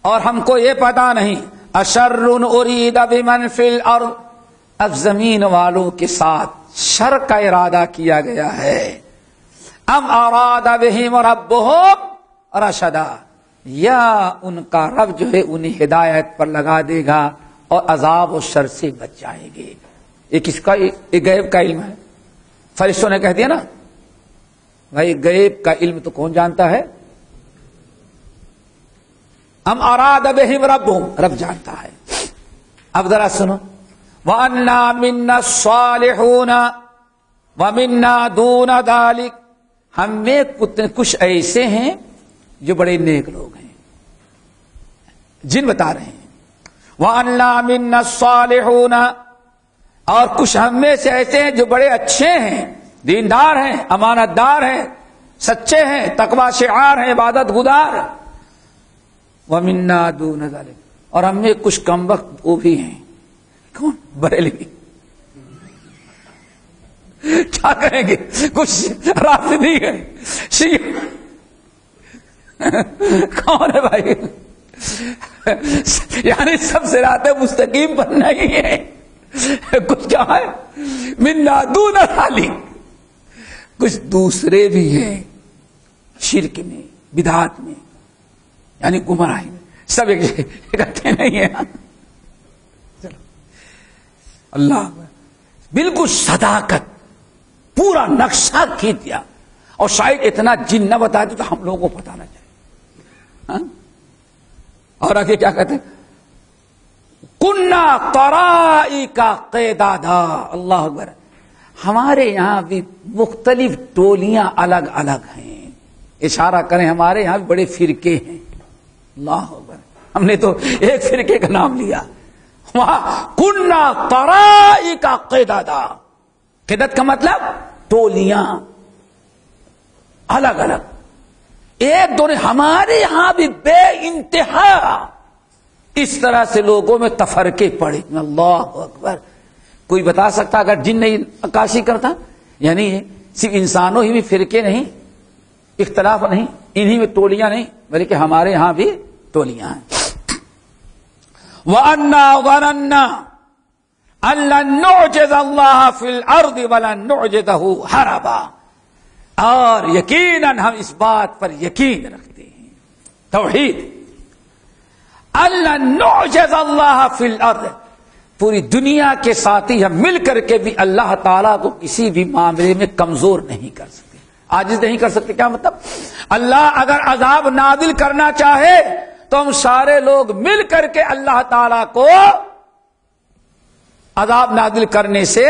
اور ہم کو یہ پتا نہیں, أَشَرٌ أُرِيدَ بِمَنْ فِي الْأَرْضِ اب زمین والوں کے ساتھ شر کا ارادہ کیا گیا ہے. ام اراد بہم ربہم رشدا یا ان کا رب جو ہے انہیں ہدایت پر لگا دے گا اور عذاب و شر سے بچ جائیں گے. یہ کس کا؟ یہ غیب کا علم ہے. فرشتوں نے کہہ دیا نا بھائی غیب کا علم تو کون جانتا ہے؟ ام اراد بہم ربہم, رب جانتا ہے. اب ذرا سنو, وَأَنَّا مِنَّا الصَّالِحُونَ وَمِنَّا دُونَ ذَلِكَ ہم میں کچھ ایسے ہیں جو بڑے نیک لوگ ہیں. جن بتا رہے ہیں وَأَنَّا مِنَّا الصَّالِحُونَ اور کچھ ہم میں سے ایسے ہیں جو بڑے اچھے ہیں, دیندار ہیں, امانت دار ہیں, سچے ہیں, تقوی شعار ہیں, عبادت گزار. وَمِنَّا دُونَ ذَلِكَ اور ہم میں کچھ کم وقت وہ بھی ہیں. کون؟ بریلوی. کیا کہیں گے؟ کچھ رافضی ہے, شیعہ. کون ہے بھائی؟ یعنی سب صراط مستقیم پر نہیں ہے. کچھ کیا ہے؟ منا دون ذالک کچھ دوسرے بھی ہیں, شرک میں, بدعات میں, یعنی گمراہی میں. سب اکٹھے نہیں ہیں. اللہ بالکل صداقت پورا نقشہ کھینچ دیا. اور شاید اتنا جن نہ بتا دے تو ہم لوگوں کو پتا نہ چلے. اور آگے کیا کہتے ہیں؟ کننا طرائقا قدادا. اللہ اکبر. ہمارے یہاں بھی مختلف ٹولیاں الگ الگ ہیں. اشارہ کریں ہمارے یہاں بھی بڑے فرقے ہیں. اللہ اکبر. ہم نے تو ایک فرقے کا نام لیا. وہاں کننا طرائقا قدادا. قدت کا مطلب ٹولیاں الگ الگ. ایک دو. ہمارے یہاں بھی بے انتہا اس طرح سے لوگوں میں تفرقے پڑے. اللہ اکبر. کوئی بتا سکتا اگر جن نہیں عکاسی کرتا؟ یعنی صرف انسانوں ہی میں فرقے نہیں، اختلاف نہیں، انہی میں ٹولیاں نہیں، بلکہ ہمارے یہاں بھی ٹولیاں ہیں. وَأَنَّا ظَنَنَّا أَن لَّن نُعْجِزَ اللَّهَ فِي الْأَرْضِ وَلَن نُعْجِزَهُ هَرَبًا. اور یقیناً ہم اس بات پر یقین رکھتے ہیں، توحید. أَن لَّن نُعْجِزَ اللَّهَ فِي الْأَرْضِ. پوری دنیا کے ساتھی ہم مل کر کے بھی اللہ تعالیٰ کو کسی بھی معاملے میں کمزور نہیں کر سکتے، عاجز نہیں کر سکتے. کیا مطلب؟ اللہ اگر عذاب نازل کرنا چاہے تو ہم سارے لوگ مل کر کے اللہ تعالیٰ کو عذاب نازل کرنے سے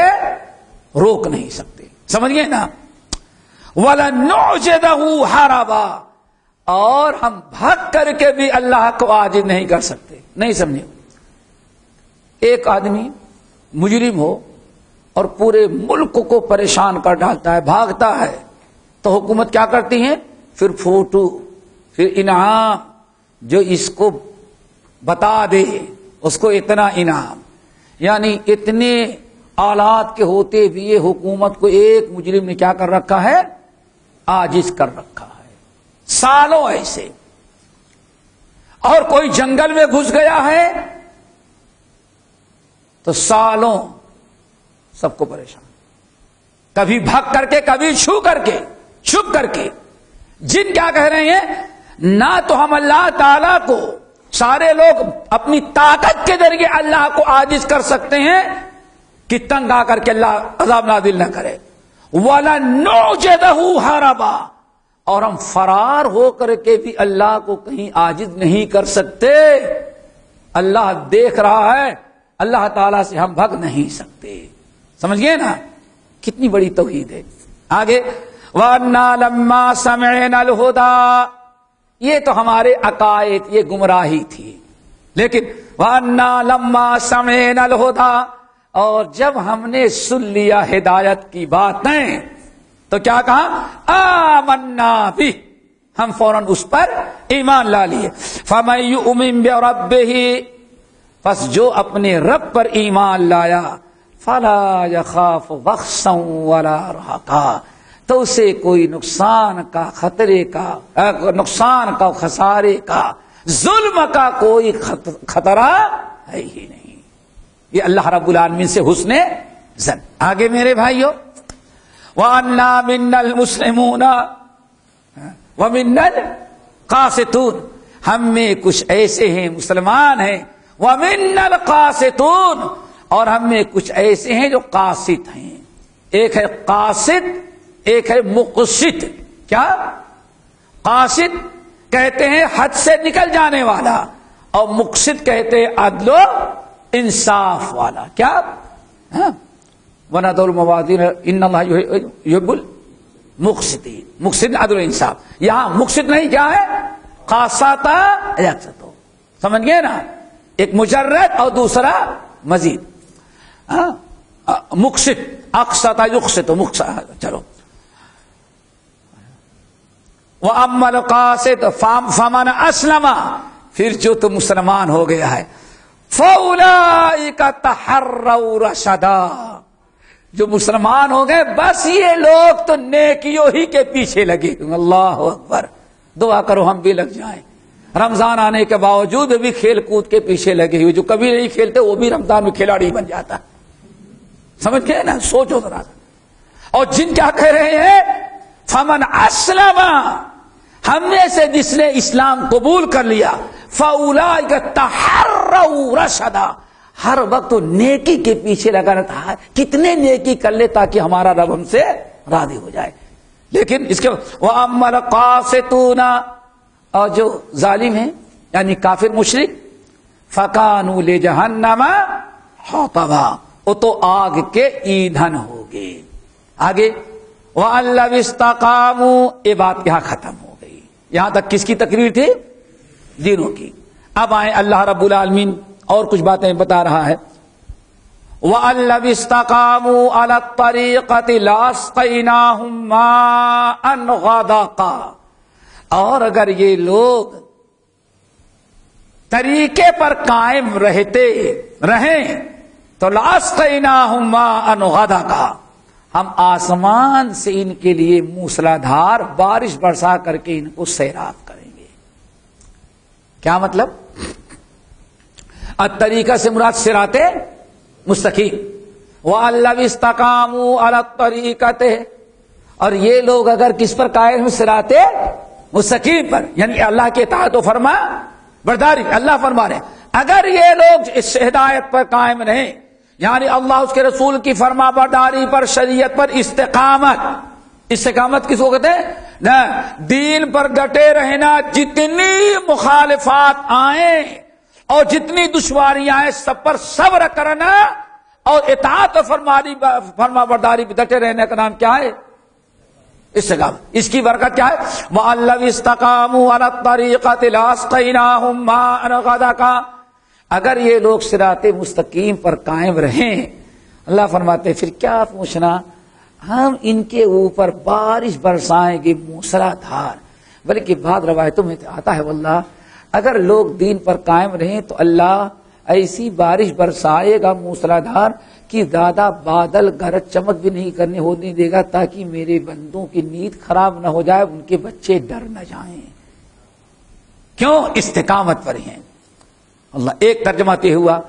روک نہیں سکتے. سمجھ گئے نا؟ وَلَنُعْجِزَهُ هَرَبًا. اور ہم بھگ کر کے بھی اللہ کو عاجز نہیں کر سکتے. نہیں سمجھے؟ ایک آدمی مجرم ہو اور پورے ملک کو پریشان کر ڈالتا ہے، بھاگتا ہے، تو حکومت کیا کرتی ہے؟ پھر فوٹو، پھر انعام. جو اس کو بتا دے اس کو اتنا انعام. یعنی اتنے آلات کے ہوتے بھی یہ حکومت کو ایک مجرم نے کیا کر رکھا ہے؟ عاجز کر رکھا ہے. سالوں ایسے. اور کوئی جنگل میں گھس گیا ہے تو سالوں سب کو پریشان، کبھی بھگ کر کے، کبھی چھپ کر کے. جن کیا کہہ رہے ہیں؟ نہ تو ہم اللہ تعالی کو، سارے لوگ اپنی طاقت کے ذریعے اللہ کو عاجز کر سکتے ہیں کہ تنگ آ کر کے اللہ عذاب نازل نہ کرے. وَلَنُعْجِزَهُ هَرَبًا. اور ہم فرار ہو کر کے بھی اللہ کو کہیں عاجز نہیں کر سکتے. اللہ دیکھ رہا ہے، اللہ تعالیٰ سے ہم بھگ نہیں سکتے. سمجھ گئے نا؟ کتنی بڑی توحید ہے. آگے وَأَنَّا لَمَّا سَمِعْنَا الْهُدَىٰ. یہ تو ہمارے عقائد، یہ گمراہی تھی. لیکن وَأَنَّا لَمَّا سَمِعْنَا الْهُدَىٰ. اور جب ہم نے سن لیا ہدایت کی باتیں تو کیا کہا؟ آمنا بھی. ہم فوراً اس پر ایمان لا لیے. فَمَن يُؤْمِن بِرَبِّهِ. پس جو اپنے رب پر ایمان لایا، فَلَا يَخَافُ بَخْسًا وَلَا رَهَقًا. تو اسے کوئی نقصان کا، خطرے کا، نقصان کا، خسارے کا، ظلم کا کوئی خطرہ ہے ہی نہیں. یہ اللہ رب العالمین سے حسن ظن. آگے میرے بھائیو، وَأَنَّا مِنَّا الْمُسْلِمُونَ وَمِنَّا الْقَاسِطُونَ. ہم میں کچھ ایسے ہیں مسلمان ہیں، وَمِنَّا الْقَاسِطُونَ. اور ہم میں کچھ ایسے ہیں جو قاسط ہیں. ایک ہے قاسط، ایک ہے مقسط. کیا؟ قاسط کہتے ہیں حد سے نکل جانے والا، اور مقسط کہتے ہیں عدل و انصاف والا. کیا؟ وَنَضَعُ الْمَوَازِينَ إِنَّ اللَّهَ يُحِبُّ الْمُقْسِطِينَ. مقسط عدل و انصاف. یہاں مقسط نہیں، کیا ہے؟ قاسط یقسط. سمجھ گئے نا؟ ایک مجرد اور دوسرا مزید. مقسط، اقسط یقسط، مقسط. چلو. وَأَمَّا الْقَاسِطُ فَمَنْ أَسْلَمَ. پھر جو تو مسلمان ہو گیا ہے، فَأُولَٰئِكَ تَحَرَّوْا رَشَدًا. جو مسلمان ہو گئے بس یہ لوگ تو نیکیوں ہی کے پیچھے لگے. اللہ اکبر. دعا کرو ہم بھی لگ جائیں. رمضان آنے کے باوجود بھی کھیل کود کے پیچھے لگے ہوئے. جو کبھی نہیں کھیلتے وہ بھی رمضان میں کھلاڑی بن جاتا. سمجھ گئے نا؟ سوچو ذرا. اور جن کیا کہہ رہے ہیں؟ فمن اسلم. ہم میں سے جس نے اسلام قبول کر لیا، فاولئک تحروا رشدا. ہر وقت وہ نیکی کے پیچھے لگا رہتا ہے، کتنے نیکی کر لے تاکہ ہمارا رب ہم سے راضی ہو جائے. لیکن اس کے وَأَمَّا الْقَاسِطُونَ، اور جو ظالم ہیں یعنی کافر مشرک، فَكَانُوا لِجَهَنَّمَ حَطَبًا، وہ تو آگ کے ایندھن ہو گئے. آگے وَأَن لَّوِ اسْتَقَامُوا، یہ بات یہاں ختم ہو گئی. یہاں تک کس کی تقریر تھی؟ دینوں کی. اب آئیں اللہ رب العالمین اور کچھ باتیں بتا رہا ہے. وَأَن لَّوِ اسْتَقَامُوا عَلَى الطَّرِيقَةِ لَأَسْقَيْنَاهُم مَّاءً غَدَقًا، اور اگر یہ لوگ طریقے پر قائم رہیں تو لَأَسْقَيْنَاهُم مَّاءً غَدَقًا، ہم آسمان سے ان کے لیے موسلادھار بارش برسا کر کے ان کو سیراب کریں گے. کیا مطلب؟ الطریقہ سے مراد صراط مستقیم. وَأَن لَّوِ اسْتَقَامُوا عَلَى الطَّرِيقَةِ، اور یہ لوگ اگر کس پر قائم ہیں؟ صراط مستقیم پر، یعنی اللہ کے اطاعت و فرما برداری. اللہ فرما رہے ہیں اگر یہ لوگ اس ہدایت پر قائم رہیں، یعنی اللہ اس کے رسول کی فرما برداری پر، شریعت پر استقامت کس کو کہتے ہیں؟ دین پر ڈٹے رہنا، جتنی مخالفات آئیں اور جتنی دشواریاں آئیں سب پر صبر کرنا اور اطاعت و فرما برداری پر ڈٹے رہنے کا نام کیا ہے؟ استقامت. اس کی برکت کیا ہے؟ وَأَن لَّوِ اسْتَقَامُوا عَلَى الطَّرِيقَةِ لَأَسْقَيْنَاهُم مَّاءً غَدَقًا، اگر یہ لوگ صراط مستقیم پر قائم رہیں، اللہ فرماتے پھر کیا پوچھنا، ہم ان کے اوپر بارش برسائیں گے موسلادھار. بلکہ بعض روایتوں میں آتا ہے واللہ اگر لوگ دین پر قائم رہیں تو اللہ ایسی بارش برسائے گا موسلادھار کہ زیادہ بادل گرج چمک بھی نہیں کرنے ہونے دے گا تاکہ میرے بندوں کی نیند خراب نہ ہو جائے، ان کے بچے ڈر نہ جائیں. کیوں؟ استقامت پر ہیں. اللہ ایک ترجمہ یہ ہوا.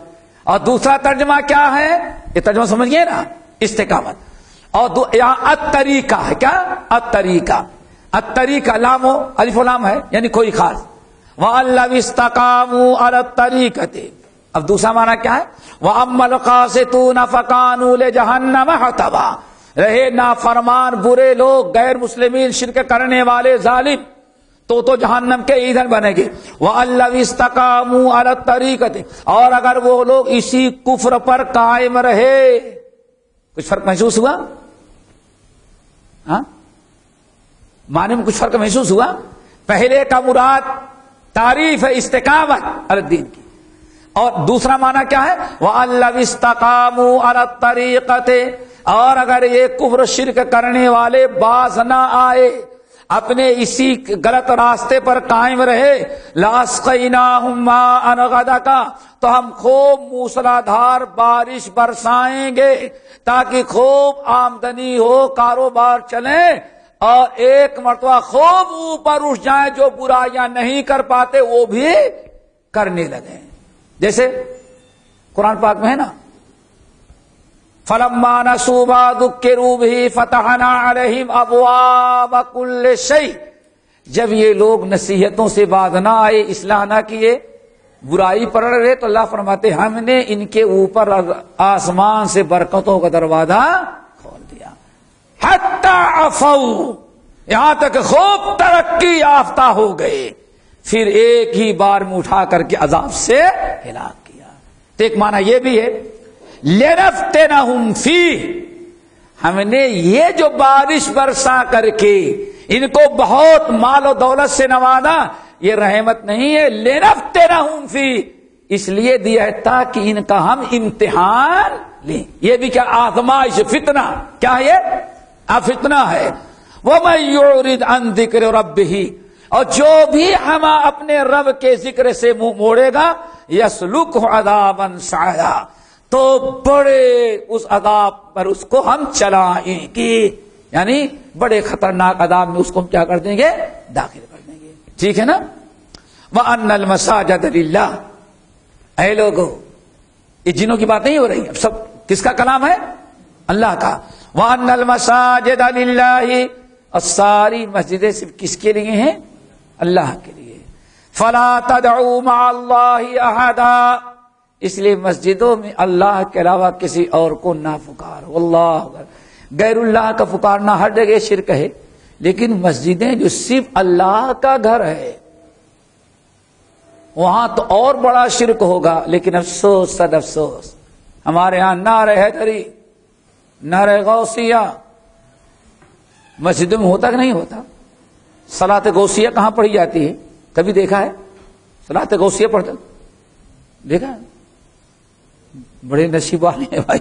اور دوسرا ترجمہ کیا ہے؟ یہ ترجمہ سمجھئے نا، استقامت. اور یہاں الطریقہ ہے. کیا؟ الطریقہ لام ہو، الف و لام ہے یعنی کوئی خاص. وَأَن لَّوِ اسْتَقَامُوا عَلَى الطَّرِيقَةِ، اب دوسرا معنی کیا ہے؟ وَأَمَّا الْقَاسِطُونَ فَكَانُوا لِجَهَنَّمَ حَطَبًا، رہے نافرمان برے لوگ، غیر مسلمین، شرک کرنے والے، ظالم، تو جہنم کے ایندھن بنے گے. وَأَن لَّوِ اسْتَقَامُوا عَلَى الطَّرِيقَةِ، اور اگر وہ لوگ اسی کفر پر قائم رہے. کچھ فرق محسوس ہوا؟ ہاں، معنی میں کچھ فرق محسوس ہوا؟ پہلے کا مراد تعریف ہے استقامت علی الدین کی، اور دوسرا معنی کیا ہے؟ وَأَن لَّوِ اسْتَقَامُوا عَلَى الطَّرِيقَةِ، اور اگر یہ کفر شرک کرنے والے باز نہ آئے، اپنے اسی غلط راستے پر قائم رہے، لَأَسْقَيْنَاهُم مَّاءً غَدَقًا، تو ہم خوب موسلادھار بارش برسائیں گے تاکہ خوب آمدنی ہو، کاروبار چلے، اور ایک مرتبہ خوب اوپر اٹھ جائیں، جو برائیاں نہیں کر پاتے وہ بھی کرنے لگیں. جیسے قرآن پاک میں ہے نا، فَلَمَّا نَسُوا مَا ذُكِّرُوا بِهِ فَتَحْنَا عَلَيْهِمْ أَبْوَابَ كُلِّ شَيْءٍ، جب یہ لوگ نصیحتوں سے باز نہ آئے، اصلاح نہ کیے، برائی پر رہے، تو اللہ فرماتے ہم نے ان کے اوپر آسمان سے برکتوں کا دروازہ کھول دیا. حَتَّى عَفَوْا، یہاں تک خوب ترقی یافتہ ہو گئے، پھر ایک ہی بار میں اٹھا کر کے عذاب سے ہلاک کیا. تو ایک معنی یہ بھی ہے لِنَفْتِنَهُمْ فِيهِ، ہم نے یہ جو بارش برسا کر کے ان کو بہت مال و دولت سے نوازا، یہ رحمت نہیں ہے، لِنَفْتِنَهُمْ فِيهِ، اس لیے دیا ہے تاکہ ان کا ہم امتحان لیں. یہ بھی کیا؟ آزمائش، فتنہ. کیا ہے یہ؟ فتنہ ہے. وَمَن يُعْرِضْ عَن ذِكْرِ رَبِّهِ، اور جو بھی ہم اپنے رب کے ذکر سے منہ موڑے گا، يَسْلُكْهُ عَذَابًا سَعَدًا، تو بڑے اس عذاب پر اس کو ہم چلائیں گے، یعنی بڑے خطرناک عذاب میں اس کو ہم کیا کر دیں گے؟ داخل کر دیں گے. ٹھیک ہے نا؟ وَأَنَّ الْمَسَاجِدَ لِلَّهِ، اے لوگو، یہ جنوں کی بات نہیں ہو رہی، اب سب کس کا کلام ہے؟ اللہ کا. وَأَنَّ الْمَسَاجِدَ لِلَّهِ، اور ساری مسجدیں صرف کس کے لیے ہیں؟ اللہ کے لیے. فَلَا تَدْعُوا مَعَ اللَّهِ أَحَدًا، اس لیے مسجدوں میں اللہ کے علاوہ کسی اور کو نہ پکارو. اللہ اکبر. غیر اللہ کا پکارنا ہر جگہ شرک ہے، لیکن مسجدیں جو صرف اللہ کا گھر ہے وہاں تو اور بڑا شرک ہوگا. لیکن افسوس صد افسوس، ہمارے ہاں نعرہ حیدری، نعرہ غوثیہ مسجدوں میں ہوتا کہ نہیں ہوتا؟ صلاۃ غوثیہ کہاں پڑھی جاتی ہے؟ کبھی دیکھا ہے صلاۃ غوثیہ پڑھتا؟ دیکھا ہے؟ بڑے نصیب والے ہیں بھائی.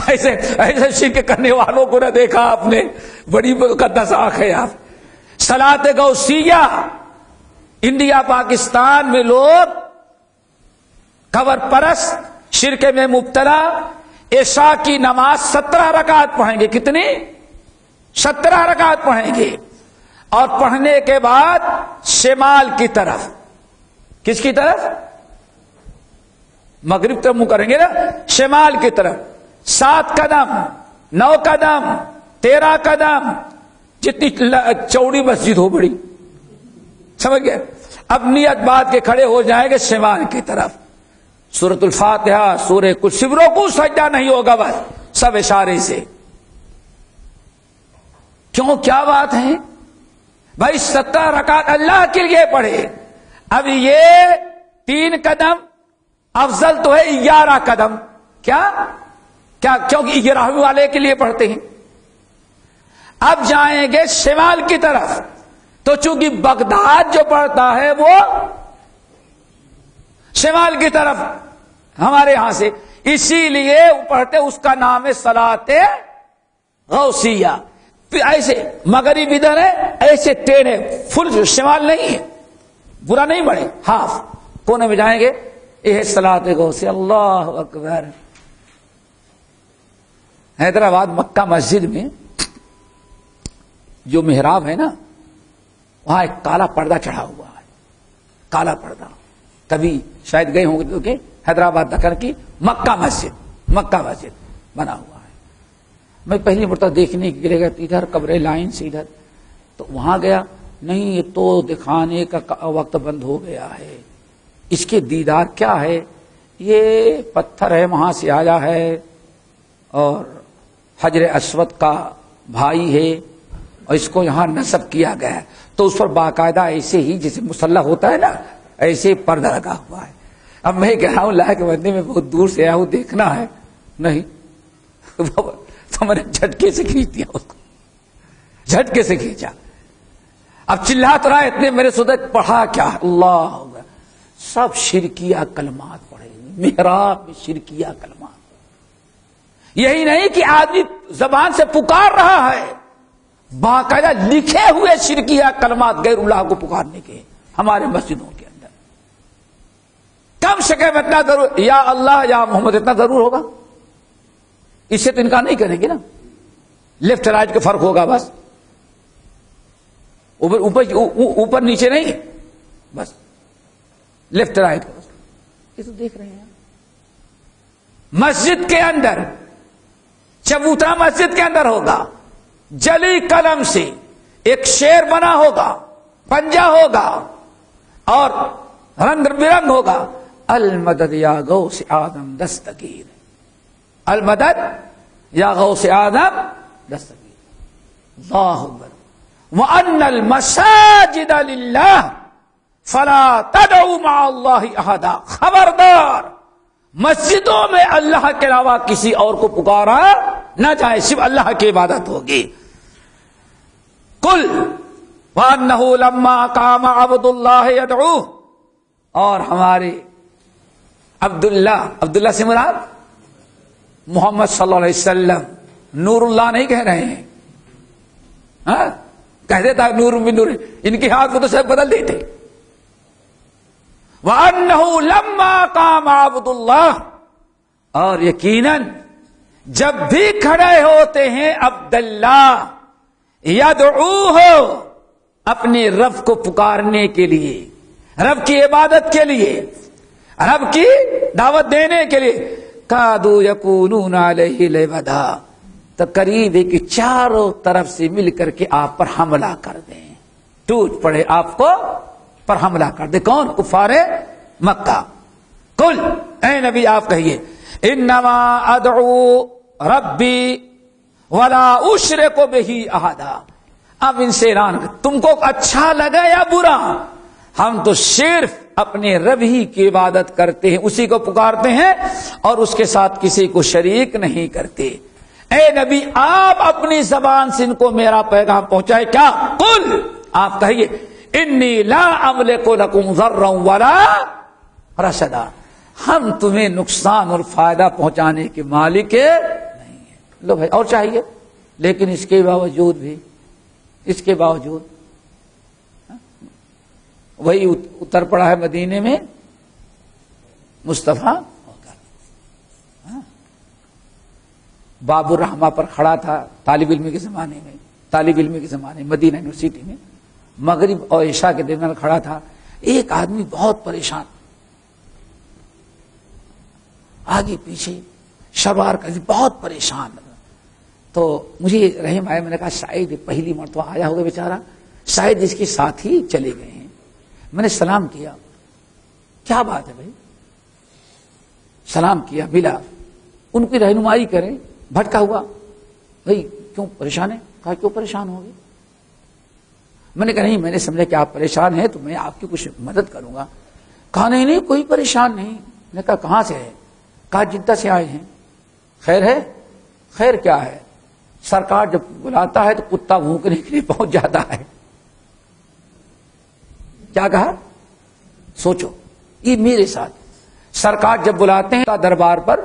ایسے شرک کرنے والوں کو نہ دیکھا آپ نے، بڑی مقدس آنکھ ہے آپ. صلاۃ غوثیہ انڈیا پاکستان میں لوگ قبر پرست شرک میں مبتلا عشاء کی نماز 17 رکعت پڑھیں گے. کتنی؟ 17 رکعت پڑھیں گے. اور پڑھنے کے بعد شمال کی طرف، کس کی طرف؟ مغرب طرف منہ کریں گے نا، شمال کی طرف 7 قدم 9 قدم 13 قدم، جتنی چوڑی مسجد ہو بڑی، سمجھ گئے؟ اب نیت بات کے کھڑے ہو جائیں گے شمال کی طرف. سورۃ الفاتحہ، سورہ کل، سبروں کو سجدہ نہیں ہوگا، بس سب اشارے سے. کیوں؟ کیا بات ہے بھائی؟ 17 رکعت اللہ کے لیے پڑھے. اب یہ 3 قدم افضل تو ہے 11 قدم. کیا؟ کیونکہ 11 والے کے لیے پڑھتے ہیں. اب جائیں گے شمال کی طرف، تو چونکہ بغداد جو پڑھتا ہے وہ شمال کی طرف ہمارے ہاں سے، اسی لیے پڑھتے، اس کا نام ہے صلاۃ غوثیہ. ایسے مغرب ادھر ہے، ایسے ٹیڑھے فل شمال نہیں ہے، برا نہیں بڑھے، ہاف کونے میں جائیں گے. یہ صلاۃ غوثیہ. اللہ اکبر. حیدرآباد مکہ مسجد میں جو محراب ہے نا، وہاں ایک کالا پردہ چڑھا ہوا ہے. کالا پردہ کبھی شاید گئے ہوں گے کہ حیدرآباد دکن کی مکہ مسجد بنا ہوا ہے. میں پہلی مرتبہ دیکھنے کے لیے گیا، ادھر قبر لائن سے ادھر، تو وہاں گیا، نہیں یہ تو دکھانے کا وقت بند ہو گیا ہے. اس کے دیدار کیا ہے؟ یہ پتھر ہے، وہاں سے آیا ہے، اور حجر اسود کا بھائی ہے، اور اس کو یہاں نصب کیا گیا ہے. تو اس پر باقاعدہ ایسے ہی جیسے مسلح ہوتا ہے نا، ایسے پردہ لگا ہوا ہے. اب میں کہہ رہا ہوں اللہ کے بندے میں بہت دور سے آیا ہوں، دیکھنا ہے. نہیں تو میں نے جھٹکے سے کھینچ دیا، اس کو جھٹکے سے کھینچا. اب چلا تو رہا اتنے میرے صدق پڑھا کیا؟ اللہ، سب شرکیہ کلمات پڑھے، محراب میں شرکیہ کلمات. یہی نہیں کہ آدمی زبان سے پکار رہا ہے، باقاعدہ لکھے ہوئے شرکیہ کلمات غیر اللہ کو پکارنے کے ہمارے مسجدوں کے اندر. کم سے کم اتنا ضرور، یا اللہ یا محمد، اتنا ضرور ہوگا. اس سے تو انکار نہیں کریں گے نا. لیفٹ رائٹ کا فرق ہوگا بس، اوپر نیچے نہیں، بس لیفٹ رائٹ کا. یہ تو دیکھ رہے ہیں مسجد کے اندر، چبوترا مسجد کے اندر ہوگا، جلی قلم سے ایک شیر بنا ہوگا، پنجہ ہوگا اور رنگ برنگ ہوگا، المدد یا غوث آدم دستگیر، المدد یا غوث آدم دستگیر. اللہ اکبر. وَأَنَّ الْمَسَاجِدَ لِلَّهِ فَلَا تَدْعُوا مَعَ اللَّهِ أَحَدًا. خبردار، مسجدوں میں اللہ کے علاوہ کسی اور کو پکارا نہ جائے، صرف اللہ کی عبادت ہوگی. قُلْ وَأَنَّهُ لَمَّا قَامَ عَبْدُ اللَّهِ يَدْعُوهُ. اور ہمارے عبداللہ سے مراد محمد صلی اللہ علیہ وسلم، نور اللہ نہیں کہہ رہے ہیں، ہاں کہہ دیتا نور من نور، ان کے ہاتھ کو تو سب بدل دیتے. وَأَنَّهُ لَمَّا قَامَ عَبْدُ اللَّهِ، اور یقیناً جب بھی کھڑے ہوتے ہیں عبداللہ، یدعوہ، اپنے رب کو پکارنے کے لیے، رب کی عبادت کے لیے، رب کی دعوت دینے کے لیے، کادو یکونون علیہ لبدا، تو قریب ہے کہ چاروں طرف سے مل کر کے آپ پر حملہ کر دیں، ٹوٹ پڑے آپ کو پر حملہ کر دے. کون؟ کفار مکہ. قل اے نبی آپ کہیے انما ادعو ربی ولا اشرک بہ احدا. اب ان سے اعلان کر تم کو اچھا لگا یا برا، ہم تو صرف اپنے رب ہی کی عبادت کرتے ہیں، اسی کو پکارتے ہیں اور اس کے ساتھ کسی کو شریک نہیں کرتے. اے نبی آپ اپنی زبان سے ان کو میرا پیغام پہنچائے. کیا؟ قل آپ کہیے انی لا املک لکم ضرا ولا رشدا، ہم تمہیں نقصان اور فائدہ پہنچانے کے مالک نہیں ہیں. لو بھائی اور چاہیے، لیکن اس کے باوجود وہی اتر پڑا ہے مدینے میں مصطفیٰ باب الرحمہ پر کھڑا تھا طالب علم کے زمانے مدینہ یونیورسٹی میں، مغرب اور عشاء کے درمیان کھڑا تھا. ایک آدمی بہت پریشان، آگے پیچھے شلوار کا بہت پریشان. تو مجھے رحم آیا، میں نے کہا شاید پہلی مرتبہ آیا ہوگا بیچارہ، شاید اس کے ساتھ ہی چلے گئے ہیں. میں نے سلام کیا، کیا بات ہے بھائی؟ سلام کیا، ملا، ان کی رہنمائی کریں. بھٹکا ہوا، بھائی کیوں پریشان ہے؟ کہا کیوں پریشان ہوگے؟ میں نے کہا نہیں، میں نے سمجھا کہ آپ پریشان ہیں تو میں آپ کی کچھ مدد کروں گا. کہا نہیں کوئی پریشان نہیں. میں نے کہا کہاں سے ہے؟ کہا جدہ سے آئے ہیں. خیر ہے؟ خیر کیا ہے؟ سرکار جب بلاتا ہے تو کتا بھونکنے کے لیے پہنچ جاتا ہے. کیا کہا؟ سوچو، یہ میرے ساتھ سرکار جب بلاتے ہیں دربار پر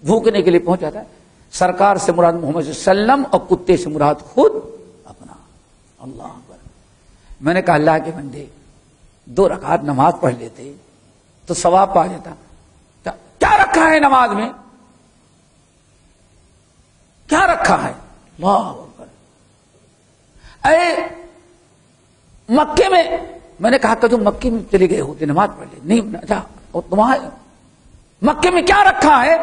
بھوکنے کے لیے پہنچ جاتا ہے. سرکار سے مراد محمد صلی اللہ علیہ وسلم اور کتے سے مراد خود اپنا. اللہ اکبر. میں نے کہا اللہ کے بندے 2 رکعت نماز پڑھ لیتے تو ثواب پا جاتا. کیا رکھا ہے نماز میں؟ کیا رکھا ہے؟ اللہ اکبر. اے مکے میں نے کہا کہ جو مکے میں چلے گئے ہوتے نماز پڑھ لے. نہیں اچھا، اور تمہارے مکے میں کیا رکھا ہے؟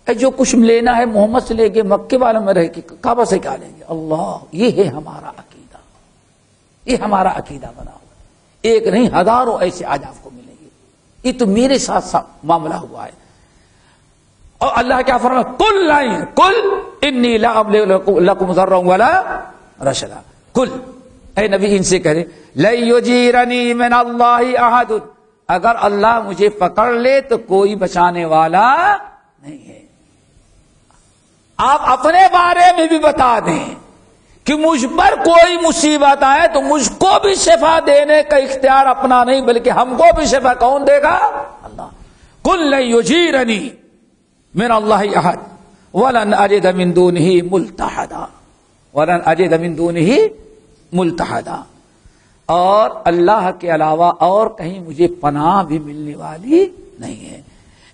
جو کچھ لینا ہے محمد سے لے کے مکے والوں میں رہ کے کعبہ سے کیا لیں گے؟ اللہ، یہ ہے ہمارا عقیدہ، یہ ہمارا عقیدہ بنا ہوا. ایک نہیں ہزاروں ایسے آج آپ کو ملیں گے. یہ تو میرے ساتھ معاملہ ہوا ہے. اور اللہ کیا فرمایا؟ قل نہیں، قل انی لا املک لکم ضرا ولا رشدا. قل اے نبی ان سے کہے لن یجیرنی من اللہ احد، اگر اللہ مجھے پکڑ لے تو کوئی بچانے والا نہیں ہے. آپ اپنے بارے میں بھی بتا دیں کہ مجھ پر کوئی مصیبت آئے تو مجھ کو بھی شفا دینے کا اختیار اپنا نہیں بلکہ ہم کو بھی شفا کون دے گا؟ اللہ. قل لن یجیرنی من اللہ احد ولن اجد من دونہ ملتحدا، ولن اجد من دونہ ملتحدا، اور اللہ کے علاوہ اور کہیں مجھے پناہ بھی ملنے والی نہیں ہے.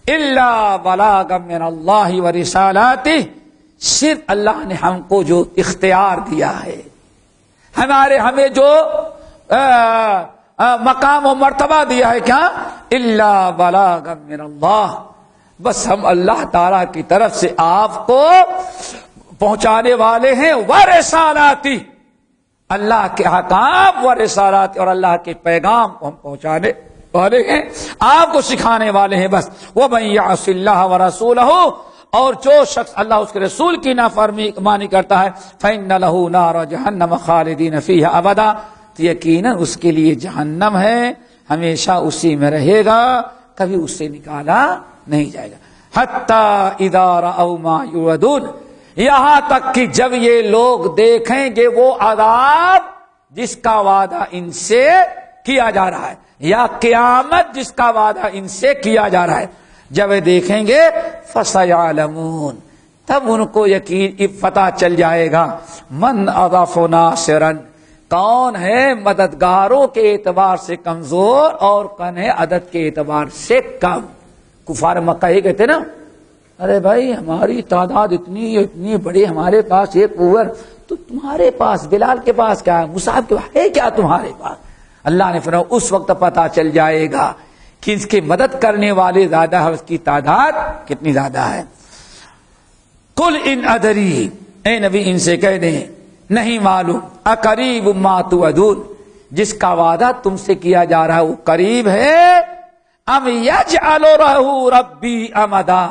الا بلاغا من اللہ ورسالاتہ، صرف اللہ نے ہم کو جو اختیار دیا ہے، ہمیں جو مقام و مرتبہ دیا ہے، کیا؟ الا بلاغا من اللہ، بس ہم اللہ تعالی کی طرف سے آپ کو پہنچانے والے ہیں. ورسالاتی، اللہ کے احکام ورسالات، اور اللہ کے پیغام کو ہم پہنچانے والے ہیں، آپ کو سکھانے والے ہیں. بس وَمَن يَعْصِ اللَّهَ وَرَسُولَهُ، اور جو شخص اللہ اس کے رسول کی نافرمانی کرتا ہے فَإِنَّ لَهُ نَارَ جَهَنَّمَ خَالِدِينَ فِيهَا أَبَدًا، تو یقیناً اس کے لیے جہنم ہے، ہمیشہ اسی میں رہے گا، کبھی اس سے نکالا نہیں جائے گا. حَتَّى إِذَا رَأَوْا مَا يُوعَدُونَ، یہاں تک کہ جب یہ لوگ دیکھیں گے وہ عذاب جس کا وعدہ ان سے کیا جا رہا ہے، یا قیامت جس کا وعدہ ان سے کیا جا رہا ہے، جب دیکھیں گے فَسَيَعْلَمُونَ، تب ان کو یقین پتہ چل جائے گا من اضعف ناصرا، کون ہے مددگاروں کے اعتبار سے کمزور اور کون ہے عدد کے اعتبار سے کم. کفار مکہ یہ کہتے نا، ارے بھائی ہماری تعداد اتنی بڑی، ہمارے پاس ایک اوور، تو تمہارے پاس بلال کے پاس کیا ہے، مصعب کے پاس ہے کیا تمہارے پاس؟ اللہ نے فرمایا اس وقت پتہ چل جائے گا کہ اس کی مدد کرنے والے زیادہ ہے، اس کی تعداد کتنی زیادہ ہے. قل ان ادری، اے نبی ان سے کہہ دیں نہیں معلوم، اقریب ما توعدون، جس کا وعدہ تم سے کیا جا رہا ہے وہ قریب ہے ام یجعل لہ ربی امدا،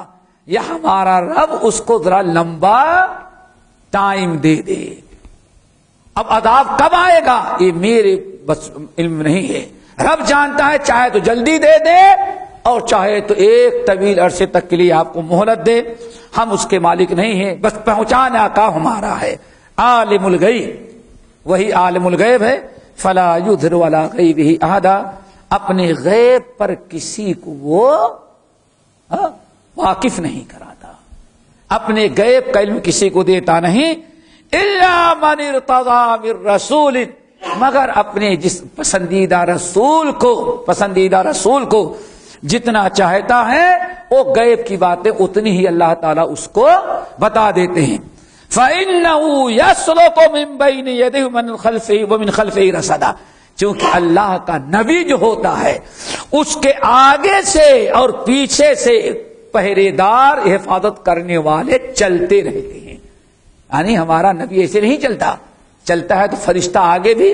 یا ہمارا رب اس کو ذرا لمبا ٹائم دے دے. اب عذاب کب آئے گا یہ میرے بس علم نہیں ہے، رب جانتا ہے، چاہے تو جلدی دے دے اور چاہے تو ایک طویل عرصے تک کے لیے آپ کو مہلت دے. ہم اس کے مالک نہیں ہیں، بس پہنچانا کا ہمارا ہے. عالم الغیب، وہی عالم الغیب ہے. فلا یظہر علی غیبہ احدا، اپنے غیب پر کسی کو وہ واقف نہیں کراتا، اپنے غیب کا علم کسی کو دیتا نہیں. الا من ارتضی من رسول، مگر اپنے جس پسندیدہ رسول کو جتنا چاہتا ہے وہ غیب کی باتیں اتنی ہی اللہ تعالیٰ اس کو بتا دیتے ہیں. فَإِنَّهُ يَسْلُكُ مِن بَيْنِ يَدَيْهِ وَمِن خَلْفِهِ وَمِن خَلْفِهِ رَصَدًا، چونکہ اللہ کا نبی جو ہوتا ہے اس کے آگے سے اور پیچھے سے پہرے دار حفاظت کرنے والے چلتے رہتے ہیں. یعنی ہمارا نبی ایسے نہیں چلتا ہے تو فرشتہ آگے بھی.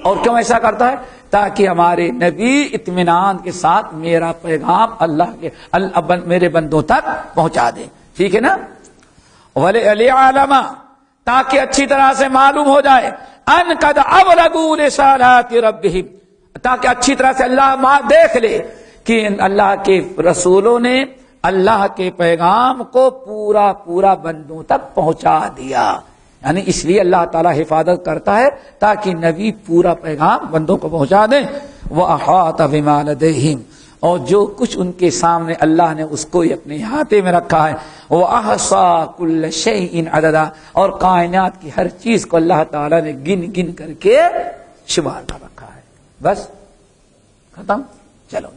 اور کیوں ایسا کرتا ہے؟ تاکہ ہمارے نبی اطمینان کے ساتھ میرا پیغام میرے بندوں تک پہنچا دے. ٹھیک ہے نا؟ وَلِعَلَمَ، تاکہ اچھی طرح سے معلوم ہو جائے، ان قد ابلغوا رسالات ربهم، تاکہ اچھی طرح سے اللہ دیکھ لے کہ اللہ کے رسولوں نے اللہ کے پیغام کو پورا بندوں تک پہنچا دیا. یعنی اس لیے اللہ تعالیٰ حفاظت کرتا ہے تاکہ نبی پورا پیغام بندوں کو پہنچا دیں. وَأَحَاطَ بِمَا لَدَيْهِمْ، اور جو کچھ ان کے سامنے اللہ نے اس کو اپنے احاطے میں رکھا ہے. وَأَحْصَىٰ كُلَّ شَيْءٍ عَدَدًا، اور کائنات کی ہر چیز کو اللہ تعالیٰ نے گن کر کے شمار کر رکھا ہے. بس ختم. چلو.